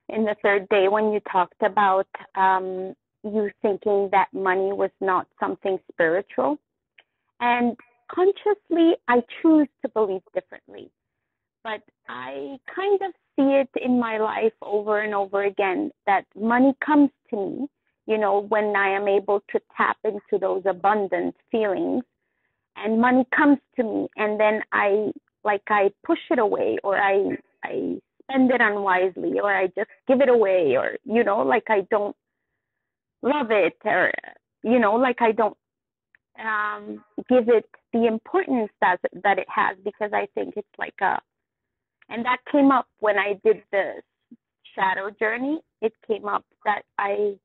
in the third day when you talked about you thinking that money was not something spiritual. And consciously, I choose to believe differently. But I kind of see it in my life over and over again that money comes to me, when I am able to tap into those abundant feelings, and money comes to me, and then I push it away, or I spend it unwisely, or I just give it away, or, I don't love it, or, I don't give it the importance that it has, because I think it's and that came up when I did the shadow journey. It came up that I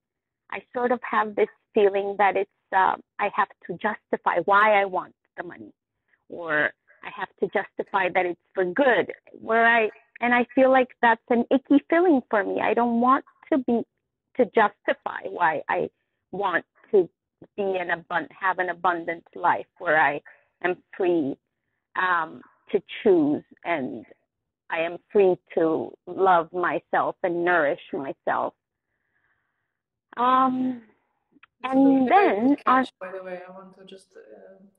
sort of have this feeling that it's I have to justify why I want the money, or I have to justify that it's for good. And I feel like that's an icky feeling for me. I don't want to justify why I want to be have an abundant life where I am free to choose, and I am free to love myself and nourish myself. And then, catch, by the way, I want to just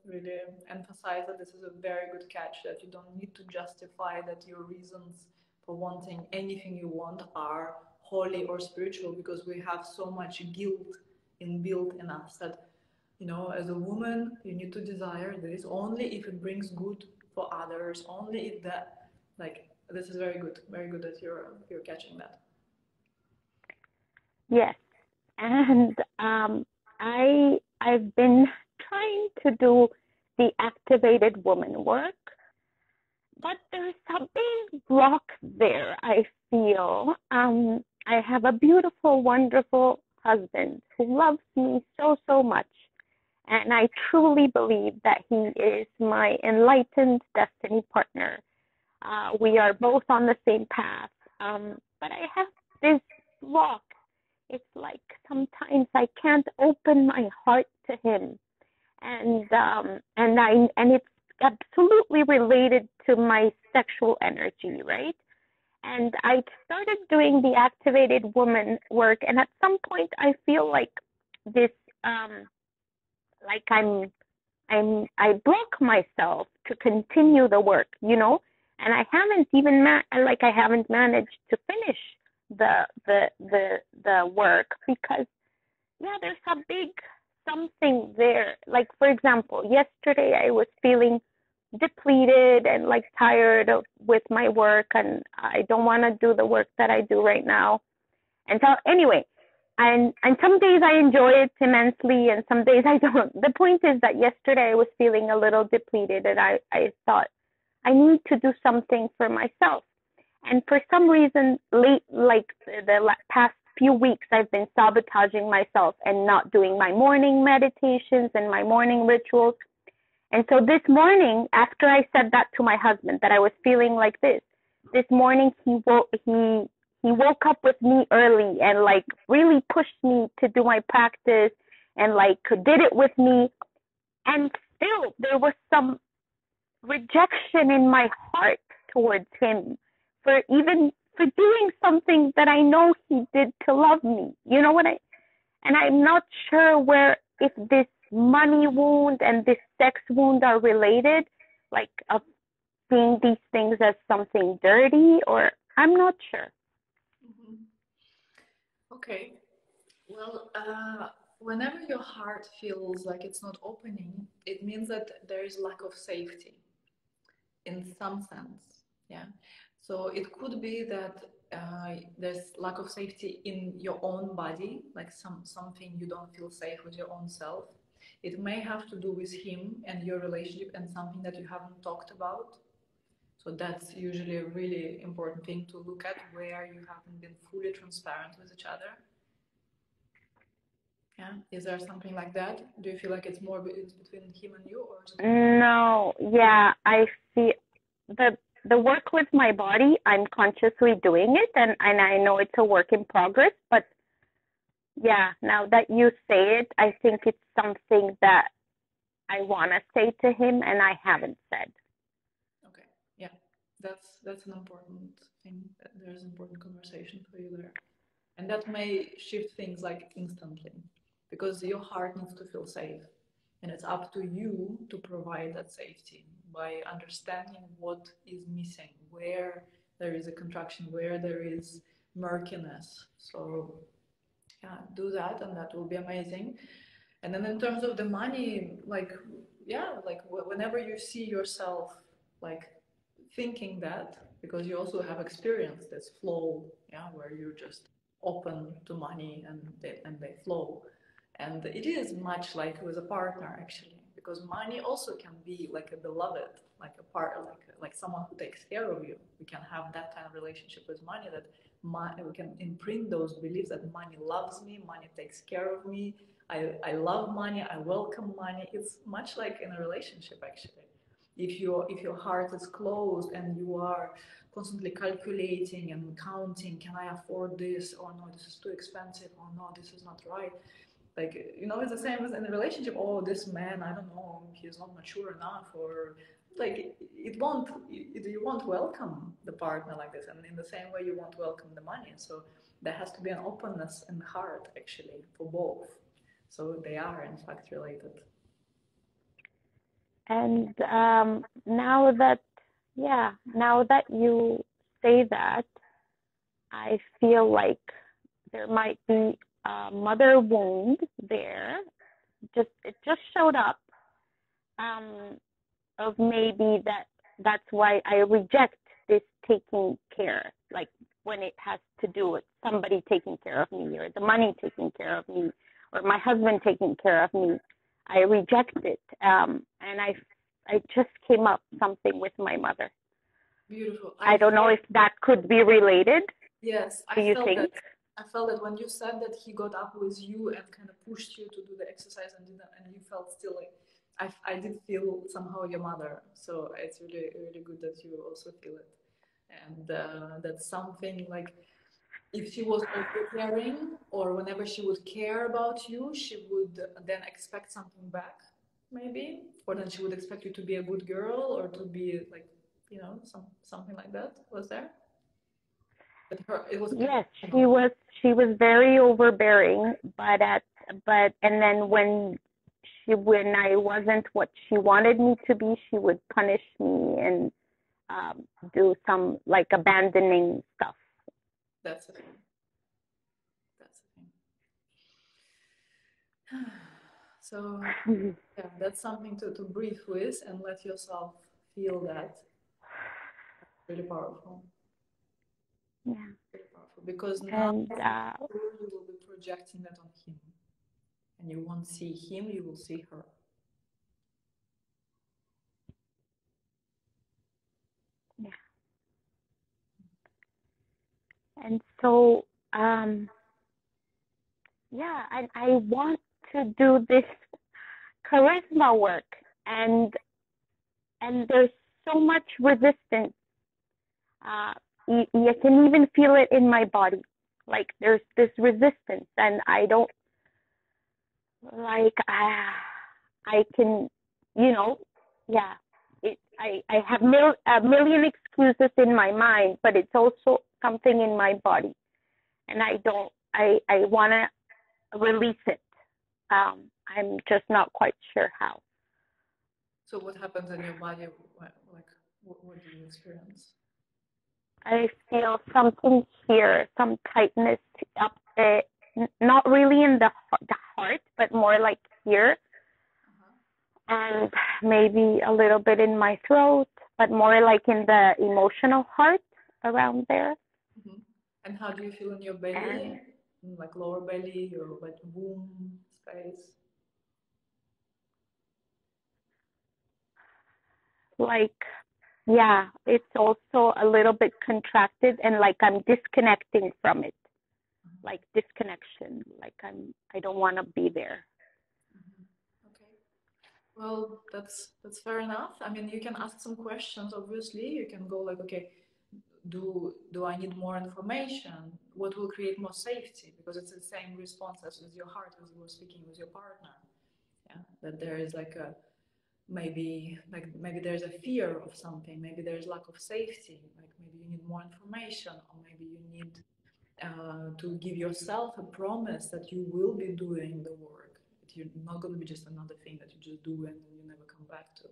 really emphasize that this is a very good catch, that you don't need to justify that your reasons for wanting anything you want are holy or spiritual, because we have so much guilt inbuilt in us that, as a woman, you need to desire this only if it brings good for others, only if that, this is very good that you're catching that. Yes. And I've been trying to do the activated woman work, but there's a big block there, I feel. I have a beautiful, wonderful husband who loves me so, so much. And I truly believe that he is my enlightened destiny partner. We are both on the same path. But I have this block. It's like sometimes I can't open my heart to him. And it's absolutely related to my sexual energy, right? And I started doing the activated woman work, and at some point I feel like this, like I block myself to continue the work, you know, and I haven't even I haven't managed to finish the work because there's a big something there. Like, for example, yesterday I was feeling depleted and like tired with my work, and I don't want to do the work that I do right now. And so anyway, and some days I enjoy it immensely and some days I don't. The point is that yesterday I was feeling a little depleted, and I thought I need to do something for myself. And for some reason, like the past few weeks, I've been sabotaging myself and not doing my morning meditations and my morning rituals. And so this morning, after I said that to my husband, that I was feeling like this morning he woke up with me early and like really pushed me to do my practice and like did it with me. And still there was some rejection in my heart towards him for doing something that I know he did to love me. You know what and I'm not sure if this money wound and this sex wound are related, like of seeing these things as something dirty, or I'm not sure. Mm-hmm. Okay. Well, whenever your heart feels like it's not opening, it means that there is lack of safety in some sense. Yeah. So it could be that there's lack of safety in your own body, like something you don't feel safe with your own self. It may have to do with him and your relationship and something that you haven't talked about. So that's usually a really important thing to look at, where you haven't been fully transparent with each other. Yeah. Is there something like that? Do you feel like it's more between him and you, or is it? No. Yeah, I see the work with my body. I'm consciously doing it, and I know it's a work in progress. But yeah, now that you say it, I think it's something that I want to say to him, and I haven't said. Okay. Yeah, that's an important thing. There's an important conversation for you there, and that may shift things like instantly, because your heart needs to feel safe, and it's up to you to provide that safety by understanding what is missing, where there is a contraction, where there is murkiness. So yeah, do that, and that will be amazing. And then in terms of the money, like, yeah, like whenever you see yourself like thinking that, because you also have experienced this flow, yeah, where you're just open to money and they flow. And it is much like with a partner, actually, because money also can be like a beloved, like a part, like someone who takes care of you. We can have that kind of relationship with money, that we can imprint those beliefs that money loves me, money takes care of me, I love money, I welcome money. It's much like in a relationship, actually. If your heart is closed and you are constantly calculating and counting, can I afford this? Oh no, this is too expensive. Oh no, this is not right. Like, you know, it's the same as in a relationship. Oh, this man, I don't know, he's not mature enough, or like you won't welcome the partner like this, and in the same way you won't welcome the money. So there has to be an openness in the heart, actually, for both. So they are in fact related. And now that you say that, I feel like there might be a mother wound there. It just showed up, of maybe that's why I reject this taking care. Like when it has to do with somebody taking care of me or the money taking care of me or my husband taking care of me. I reject it. And I just came up something with my mother. Beautiful. I don't know if that could be related. Yes, Do you think? I felt that when you said that he got up with you and kind of pushed you to do the exercise and you felt still like, I did feel somehow your mother. So it's really, really good that you also feel it. And that's something like, if she was also caring, or whenever she would care about you, she would then expect something back, maybe, or then she would expect you to be a good girl or to be like, you know, something like that. Was there? But it was. Yes, she was very overbearing, but and then when I wasn't what she wanted me to be, she would punish me and do some like abandoning stuff. That's the thing. That's the thing. So yeah, that's something to breathe with and let yourself feel that. Really powerful. Yeah. Really powerful, because now And you will be projecting that on him, and you won't see him, you will see her. Yeah. And so yeah, I want to do this charisma work, and there's so much resistance. You can even feel it in my body. Like there's this resistance, and I don't like. I can, you know, yeah. I have a million excuses in my mind, but it's also something in my body, and I want to release it. I'm just not quite sure how. So what happens in your body? Like, what do you experience? I feel something here, some tightness up there, not really in the heart, but more like here. And maybe a little bit in my throat, but more like in the emotional heart around there. Mm-hmm. And how do you feel in your belly? Like lower belly or like womb space? Like, yeah, it's also a little bit contracted and like I'm disconnecting from it. Like disconnection, like I don't want to be there. Okay. Well, that's fair enough. I mean, you can ask some questions, obviously. You can go like, okay, do I need more information? What will create more safety? Because it's the same response as with your heart, as you were speaking with your partner. Yeah, that there is like maybe there's a fear of something, maybe there's lack of safety, like maybe you need more information, or maybe you need to give yourself a promise that you will be doing the work, that you're not going to be just another thing that you just do and you never come back to.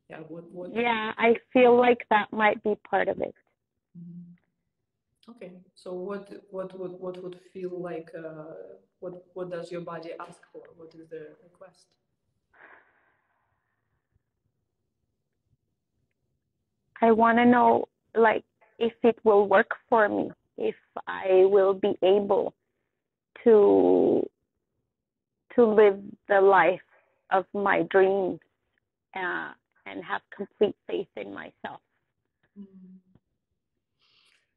Yeah, what Yeah, I feel like that might be part of it. Mm-hmm. Okay, so what would feel like what does your body ask for? What is the request? I want to know, like, if it will work for me, if I will be able to live the life of my dreams and have complete faith in myself.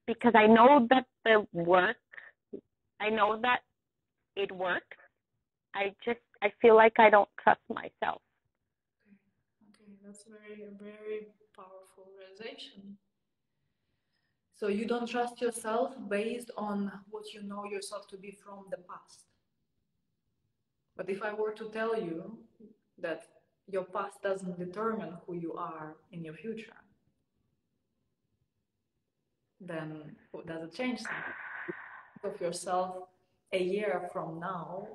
Because I know that I know that it works. I feel like I don't trust myself. Okay, that's very, very powerful realization. So you don't trust yourself based on what you know yourself to be from the past. But if I were to tell you that your past doesn't determine who you are in your future, then does it change something? Think of yourself a year from now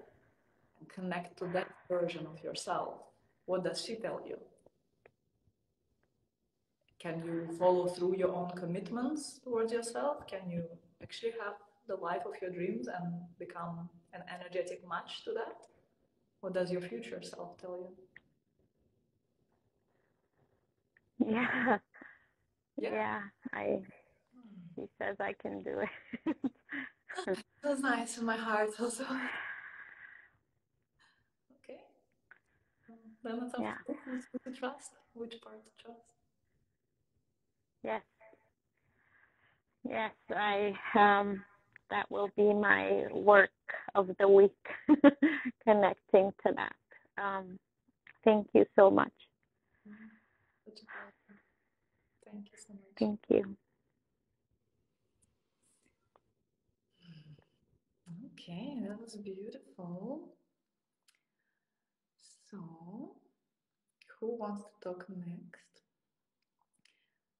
and connect to that version of yourself. What does she tell you? Can you follow through your own commitments towards yourself? Can you actually have the life of your dreams and become an energetic match to that? What does your future self tell you? Yeah. He says I can do it. That's nice in my heart also. Okay. Then it's up Yeah. to who to trust, which part to trust. Yes. Yes, that will be my work of the week, connecting to that. Thank you so much. Such a pleasure. Thank you so much. Thank you. Okay, that was beautiful. So, who wants to talk next?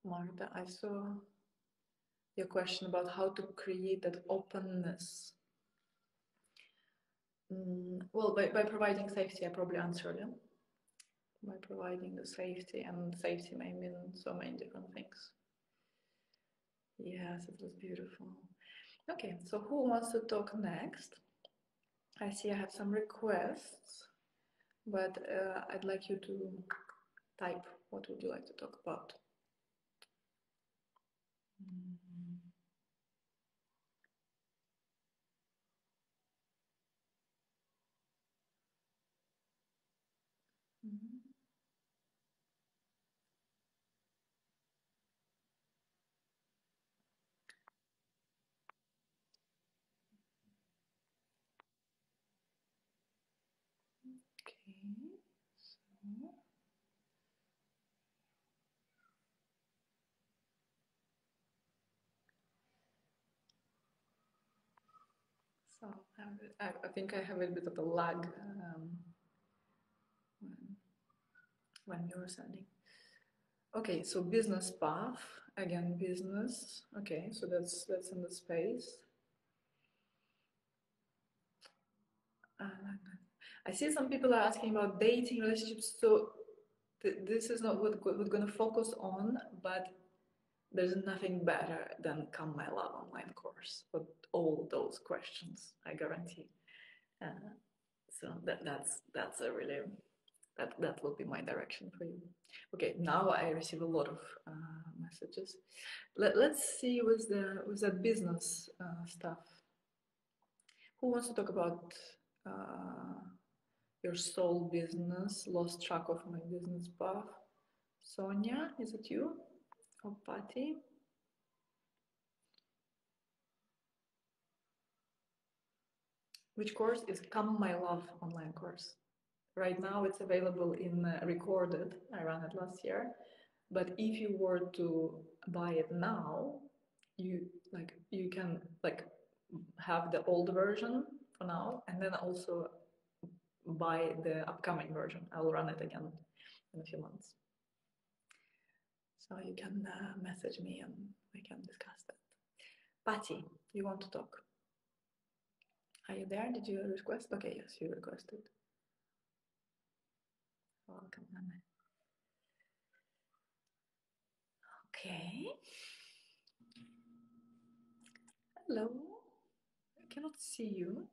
Marta, I saw your question about how to create that openness. Well, by providing safety, I probably answered it. By providing the safety, and safety may mean so many different things. Yes, it was beautiful. Okay, so who wants to talk next? I see I have some requests, but I'd like you to type what would you like to talk about. Okay, so I think I have a bit of a lag when you were sending. Okay, so business path, again, business. Okay, so that's in the space. I see some people are asking about dating relationships, so this is not what we're going to focus on, but there's nothing better than Come My Love online course for all those questions, I guarantee. So that's a really, that will be my direction for you. Okay, now I receive a lot of messages. Let's see with the business stuff. Who wants to talk about your soul business? Lost track of my business path. Sonia, is it you? Or Patty? Which course is Come My Love online course? Right now it's available in recorded. I ran it last year. But if you were to buy it now, you can have the old version for now, and then also buy the upcoming version. I'll run it again in a few months. So you can message me and we can discuss that. Patty, you want to talk? Are you there? Did you request? Okay, yes, you requested. Welcome, Anna. Okay. Hello. I cannot see you.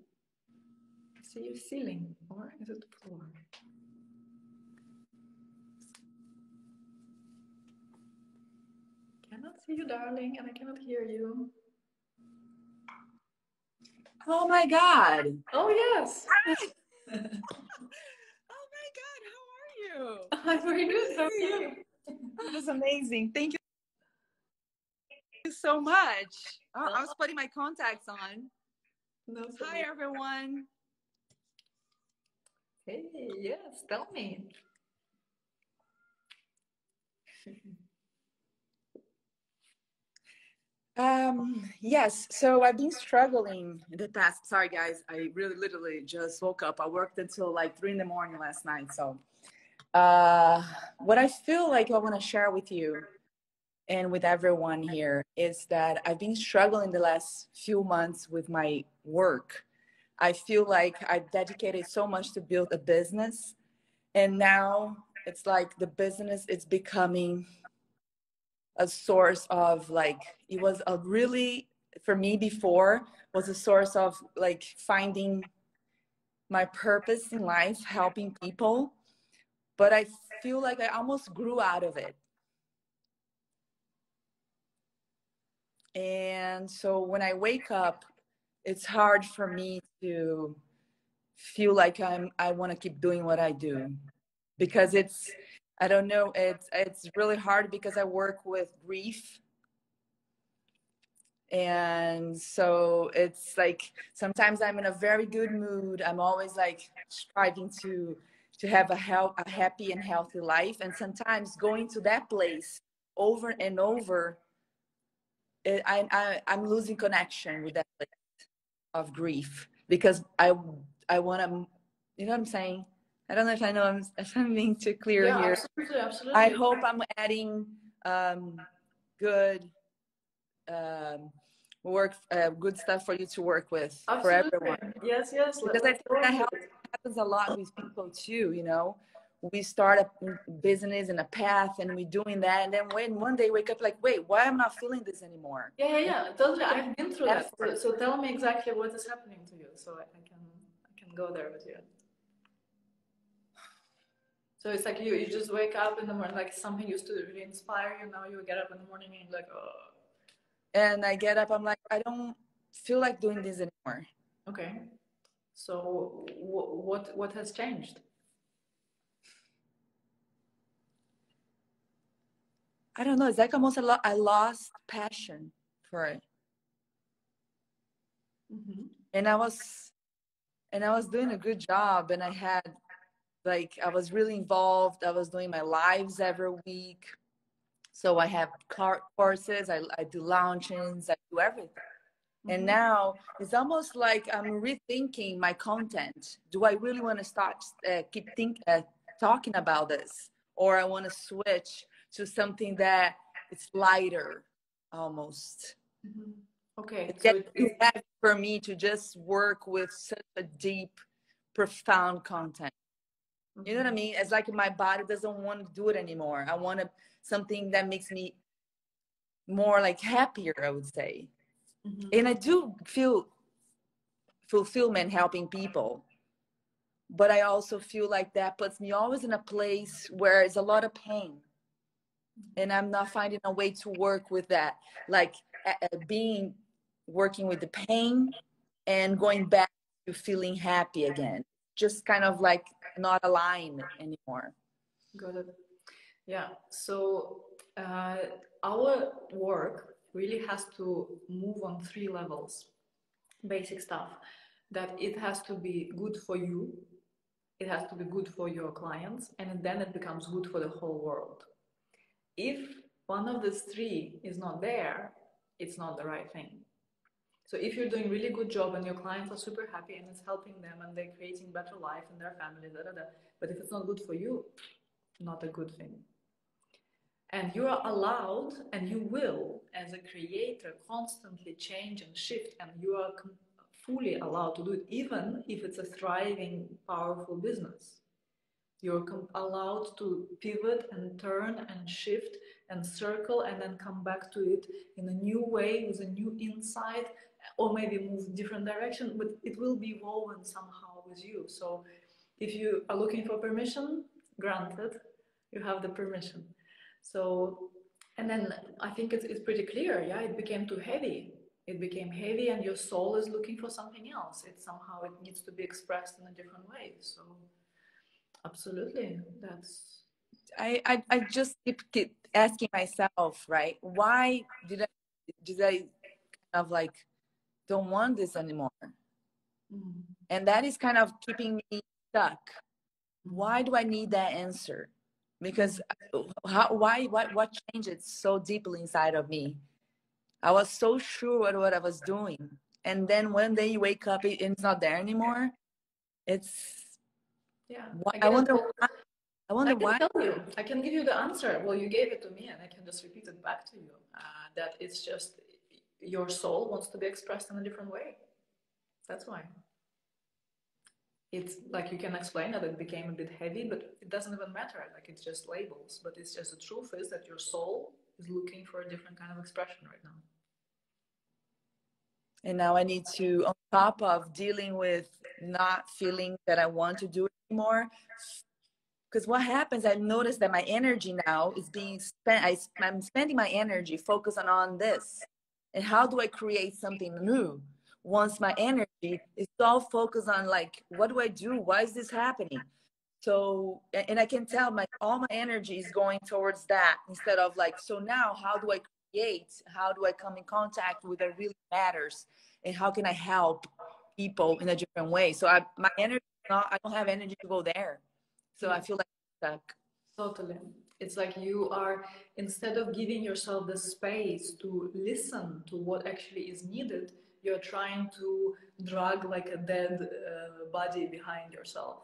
I see your ceiling, or is it the floor? I cannot see you, darling, and I cannot hear you. Oh my God. Oh, yes. Oh my God, how are you? I'm very good. How are you? That was amazing. Thank you so much. I was putting my contacts on. No, hi, everyone. Hey, yes, tell me. Yes, so I've been struggling in the past. Sorry, guys, I really literally just woke up. I worked until like 3 a.m. last night. So what I feel like I want to share with you and with everyone here is that I've been struggling the last few months with my work. I feel like I've dedicated so much to build a business, and now it's like the business is becoming a source of it was a really, for me before, was a source of finding my purpose in life, helping people. But I feel like I almost grew out of it. And so when I wake up, it's hard for me to feel like I want to keep doing what I do, because I don't know, it's really hard because I work with grief. And so it's like sometimes I'm in a very good mood. I'm always like striving to have a happy and healthy life. And sometimes going to that place over and over, I'm losing connection with that place of grief, because I want to, you know what I'm saying? I don't know if I know if I'm being too clear Yeah, here. absolutely, absolutely. I hope I'm adding good good stuff for you to work with, Absolutely. for everyone. Yes, yes. Because I think that happens a lot with people too, you know. We start a business and a path and we're doing that, and then when one day wake up like, wait, why am I not feeling this anymore? Yeah. Totally. I've been through that. So tell me exactly what is happening to you, so I can go there with you. So it's like you just wake up in the morning, like something used to really inspire you. Now you get up in the morning and you're like, oh. And I get up, I'm like, I don't feel like doing this anymore. Okay. So what has changed? I don't know. It's like almost I lost passion for it. Mm-hmm. And I was doing a good job, and I was really involved. I was doing my lives every week. So I have courses, I do launchings, I do everything. Mm-hmm. And now it's almost like I'm rethinking my content. Do I really want to start keep talking about this, or I want to switch to something that it's lighter almost? Mm-hmm. Okay. It's too heavy for me to just work with such a deep, profound content. Mm-hmm. You know what I mean? It's like my body doesn't want to do it anymore. I want something that makes me more like happier, I would say. Mm-hmm. And I do feel fulfillment helping people. But I also feel like that puts me always in a place where it's a lot of pain. And I'm not finding a way to work with that. Like working with the pain and going back to feeling happy again. Just kind of like not aligned anymore. Got it. Yeah. So our work really has to move on 3 levels. Basic stuff. That it has to be good for you, it has to be good for your clients, and then it becomes good for the whole world. If one of these 3 is not there, it's not the right thing. So if you're doing really good job and your clients are super happy and it's helping them and they're creating better life in their family, but if it's not good for you, not a good thing. And you are allowed, and you will, as a creator, constantly change and shift, and you are fully allowed to do it, even if it's a thriving, powerful business. You're allowed to pivot and turn and shift and circle and then come back to it in a new way with a new insight, or maybe move different direction, but it will be woven somehow with you. So if you are looking for permission, granted, you have the permission. So, and then I think it's pretty clear, yeah, it became too heavy. It became heavy and your soul is looking for something else. It needs to be expressed in a different way. So absolutely, that's... I just keep asking myself, right? Why did I kind of like don't want this anymore? Mm-hmm. And that is kind of keeping me stuck. Why do I need that answer? Because what changed so deeply inside of me? I was so sure what I was doing, and then one day you wake up and it's not there anymore. It's I wonder why. I wonder why. Tell you, I can give you the answer. Well, you gave it to me, and I can just repeat it back to you. That it's just your soul wants to be expressed in a different way. That's why. It's like you can explain that it became a bit heavy, but it doesn't even matter. Like it's just labels. But it's just the truth is that your soul is looking for a different kind of expression right now. And now I need to, on top of dealing with not feeling that I want to do it anymore, because what happens, I noticed that my energy now is being spent. I'm spending my energy focusing on this And how do I create something new once my energy is all focused on like, what do I do? Why is this happening? So, and I can tell all my energy is going towards that instead of like, so now how do I create? How do I come in contact with what really matters? And how can I help people in a different way? So my energy, I don't have energy to go there. So I feel like I'm stuck. Totally. It's like you are, instead of giving yourself the space to listen to what actually is needed, you're trying to drag like a dead body behind yourself.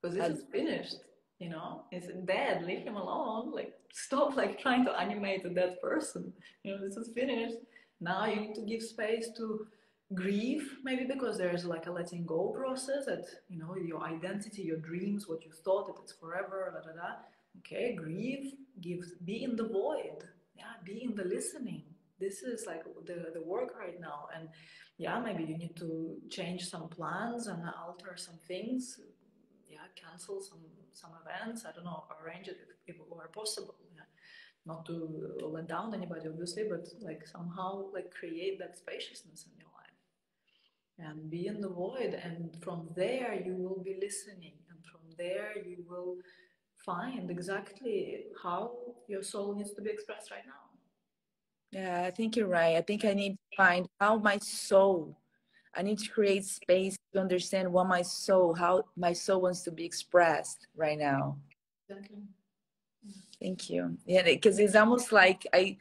Because this is finished, you know, it's dead, leave him alone. Like, stop like trying to animate a dead person. You know, this is finished. Now you need to give space to grieve, maybe because there's like a letting go process that, you know, your identity, your dreams, what you thought that it's forever, da da da. Okay, grieve, be in the void. Yeah, be in the listening. This is like the work right now. And yeah, maybe you need to change some plans and alter some things. Yeah, cancel some events. I don't know, arrange it if it were possible. Yeah. Not to let down anybody, obviously, but like somehow like create that spaciousness in your life. And be in the void, and from there you will be listening, and from there you will find exactly how your soul needs to be expressed right now. Yeah, I think you're right. I think I need to find how I need to create space to understand how my soul wants to be expressed right now. Exactly. Thank you. Yeah, because it's almost like I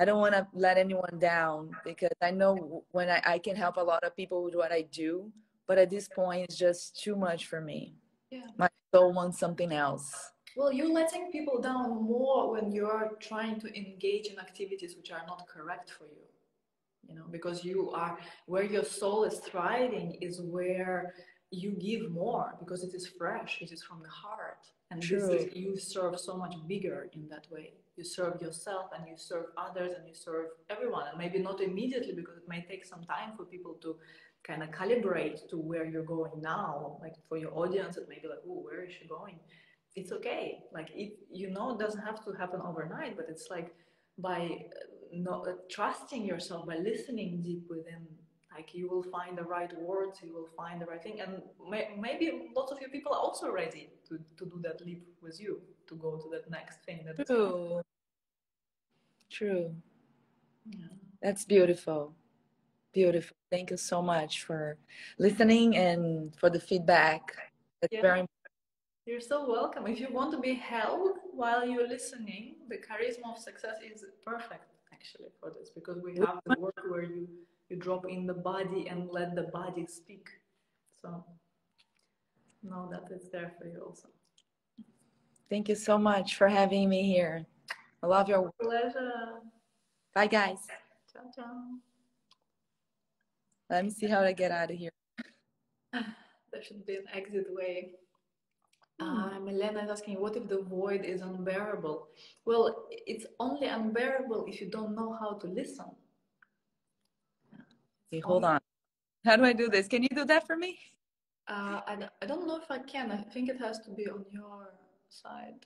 don't want to let anyone down, because I know when I can help a lot of people with what I do, but at this point it's just too much for me. Yeah. My soul wants something else. Well, you're letting people down more when you're trying to engage in activities which are not correct for you. You know, because you are, where your soul is thriving is where you give more, because it is fresh, it is from the heart. And True. This is, you serve so much bigger in that way. You serve yourself and you serve others and you serve everyone. And maybe not immediately, because it may take some time for people to kind of calibrate to where you're going now. Like for your audience, it may be like, oh, where is she going? It's okay. Like, it doesn't have to happen overnight, but it's like by trusting yourself, by listening deep within, like you will find the right words, you will find the right thing. And maybe lots of you people are also ready to do that leap with you, to go to that next thing. True. Yeah. That's beautiful. Beautiful. Thank you so much for listening and for the feedback. That's very important. You're so welcome. If you want to be held while you're listening, the charisma of success is perfect actually for this, because we have the work where you drop in the body and let the body speak. So know that it's there for you also. Thank you so much for having me here. I love your work. Pleasure. Bye, guys. Ciao, ciao. Let me see how to get out of here. There should be an exit way. Milena is asking, what if the void is unbearable? Well, it's only unbearable if you don't know how to listen. Okay, hold on. How do I do this? Can you do that for me? I don't know if I can. I think it has to be on your side.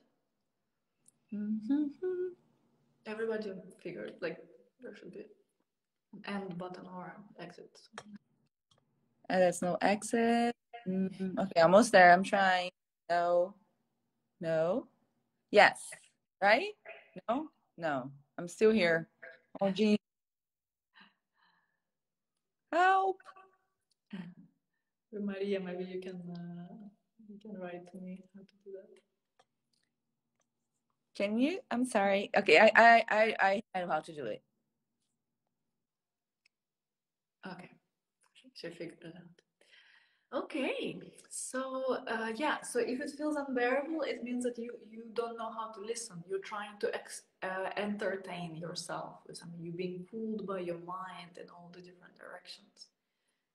Everybody figured, like, there should be an end button or exit. And there's no exit. Okay, almost there. I'm trying. No. Yes. Right? No. I'm still here. Oh, gee. Help. Maria, maybe you can write to me how to do that. Can you? I'm sorry. Okay, I know how to do it. Okay, she figured it out. Okay, so so if it feels unbearable, it means that you don't know how to listen. You're trying to entertain yourself with something. You're being pulled by your mind in all the different directions.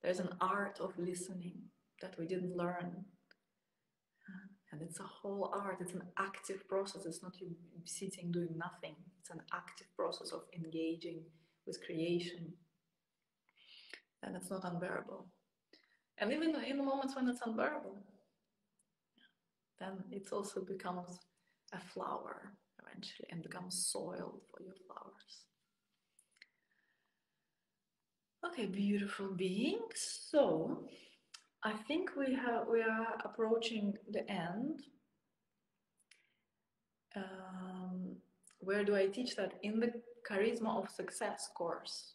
There's an art of listening that we didn't learn. And it's a whole art. It's an active process. It's not you sitting doing nothing. It's an active process of engaging with creation. And it's not unbearable. And even in the moments when it's unbearable, then it also becomes a flower eventually and becomes soil for your flowers. Okay, beautiful beings. So I think we are approaching the end. Where do I teach that? In the Charisma of Success course.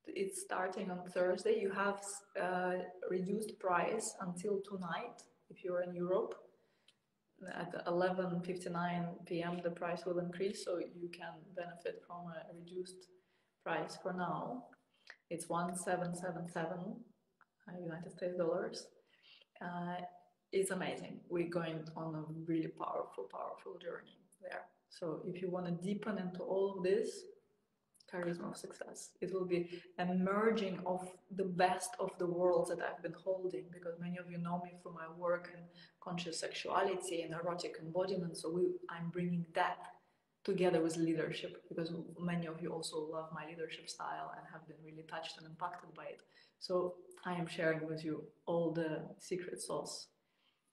It's starting on Thursday. You have reduced price until tonight if you're in Europe. At 11:59 p.m. the price will increase, so you can benefit from a reduced price for now. It's 1777 United States dollars. It's amazing. We're going on a really powerful journey there. So if you want to deepen into all of this, Charisma of Success, it will be a merging of the best of the worlds that I've been holding, because many of you know me from my work in conscious sexuality and erotic embodiment. So I'm bringing that together with leadership, because many of you also love my leadership style and have been really touched and impacted by it. So I am sharing with you all the secret sauce,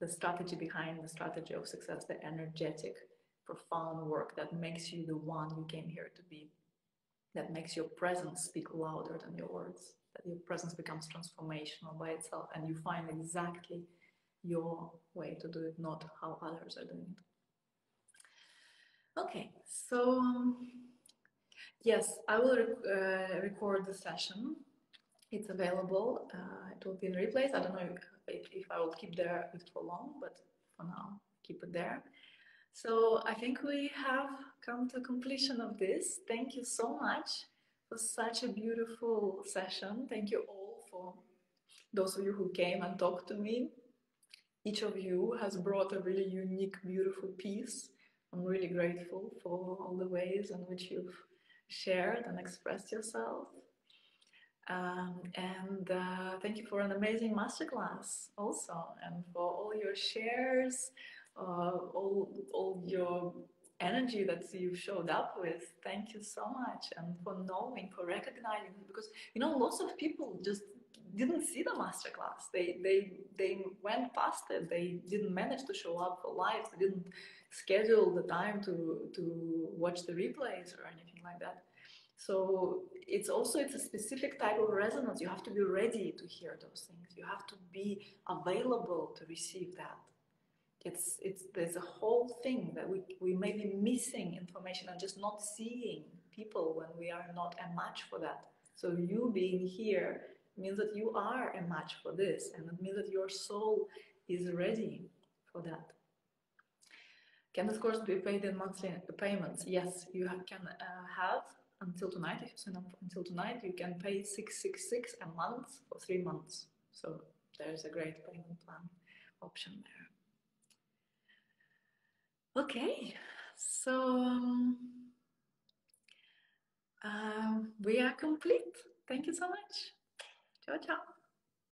the strategy behind the strategy of success, the energetic, profound work that makes you the one you came here to be, that makes your presence speak louder than your words, that your presence becomes transformational by itself and you find exactly your way to do it, not how others are doing it. Okay, so yes, I will record the session. It's available. It will be in replays. I don't know if I will keep it for long, but for now, keep it there. So I think we have come to completion of this. Thank you so much for such a beautiful session. Thank you all for those of you who came and talked to me. Each of you has brought a really unique, beautiful piece. I'm really grateful for all the ways in which you've shared and expressed yourself. Thank you for an amazing masterclass also, and for all your shares, all your energy that you showed up with. Thank you so much, and for knowing, for recognizing, because lots of people just didn't see the masterclass. They went past it. They didn't manage to show up for live. They didn't schedule the time to watch the replays or anything like that. So it's a specific type of resonance. You have to be ready to hear those things. You have to be available to receive that. There's a whole thing that we may be missing information and just not seeing people when we are not a match for that. So you being here means that you are a match for this, and it means that your soul is ready for that. Can this course be paid in monthly payments? Yes, you can have until tonight. If you sign up until tonight, you can pay 666 a month for 3 months. So there's a great payment plan option there. Okay, so we are complete. Thank you so much. Ciao, ciao.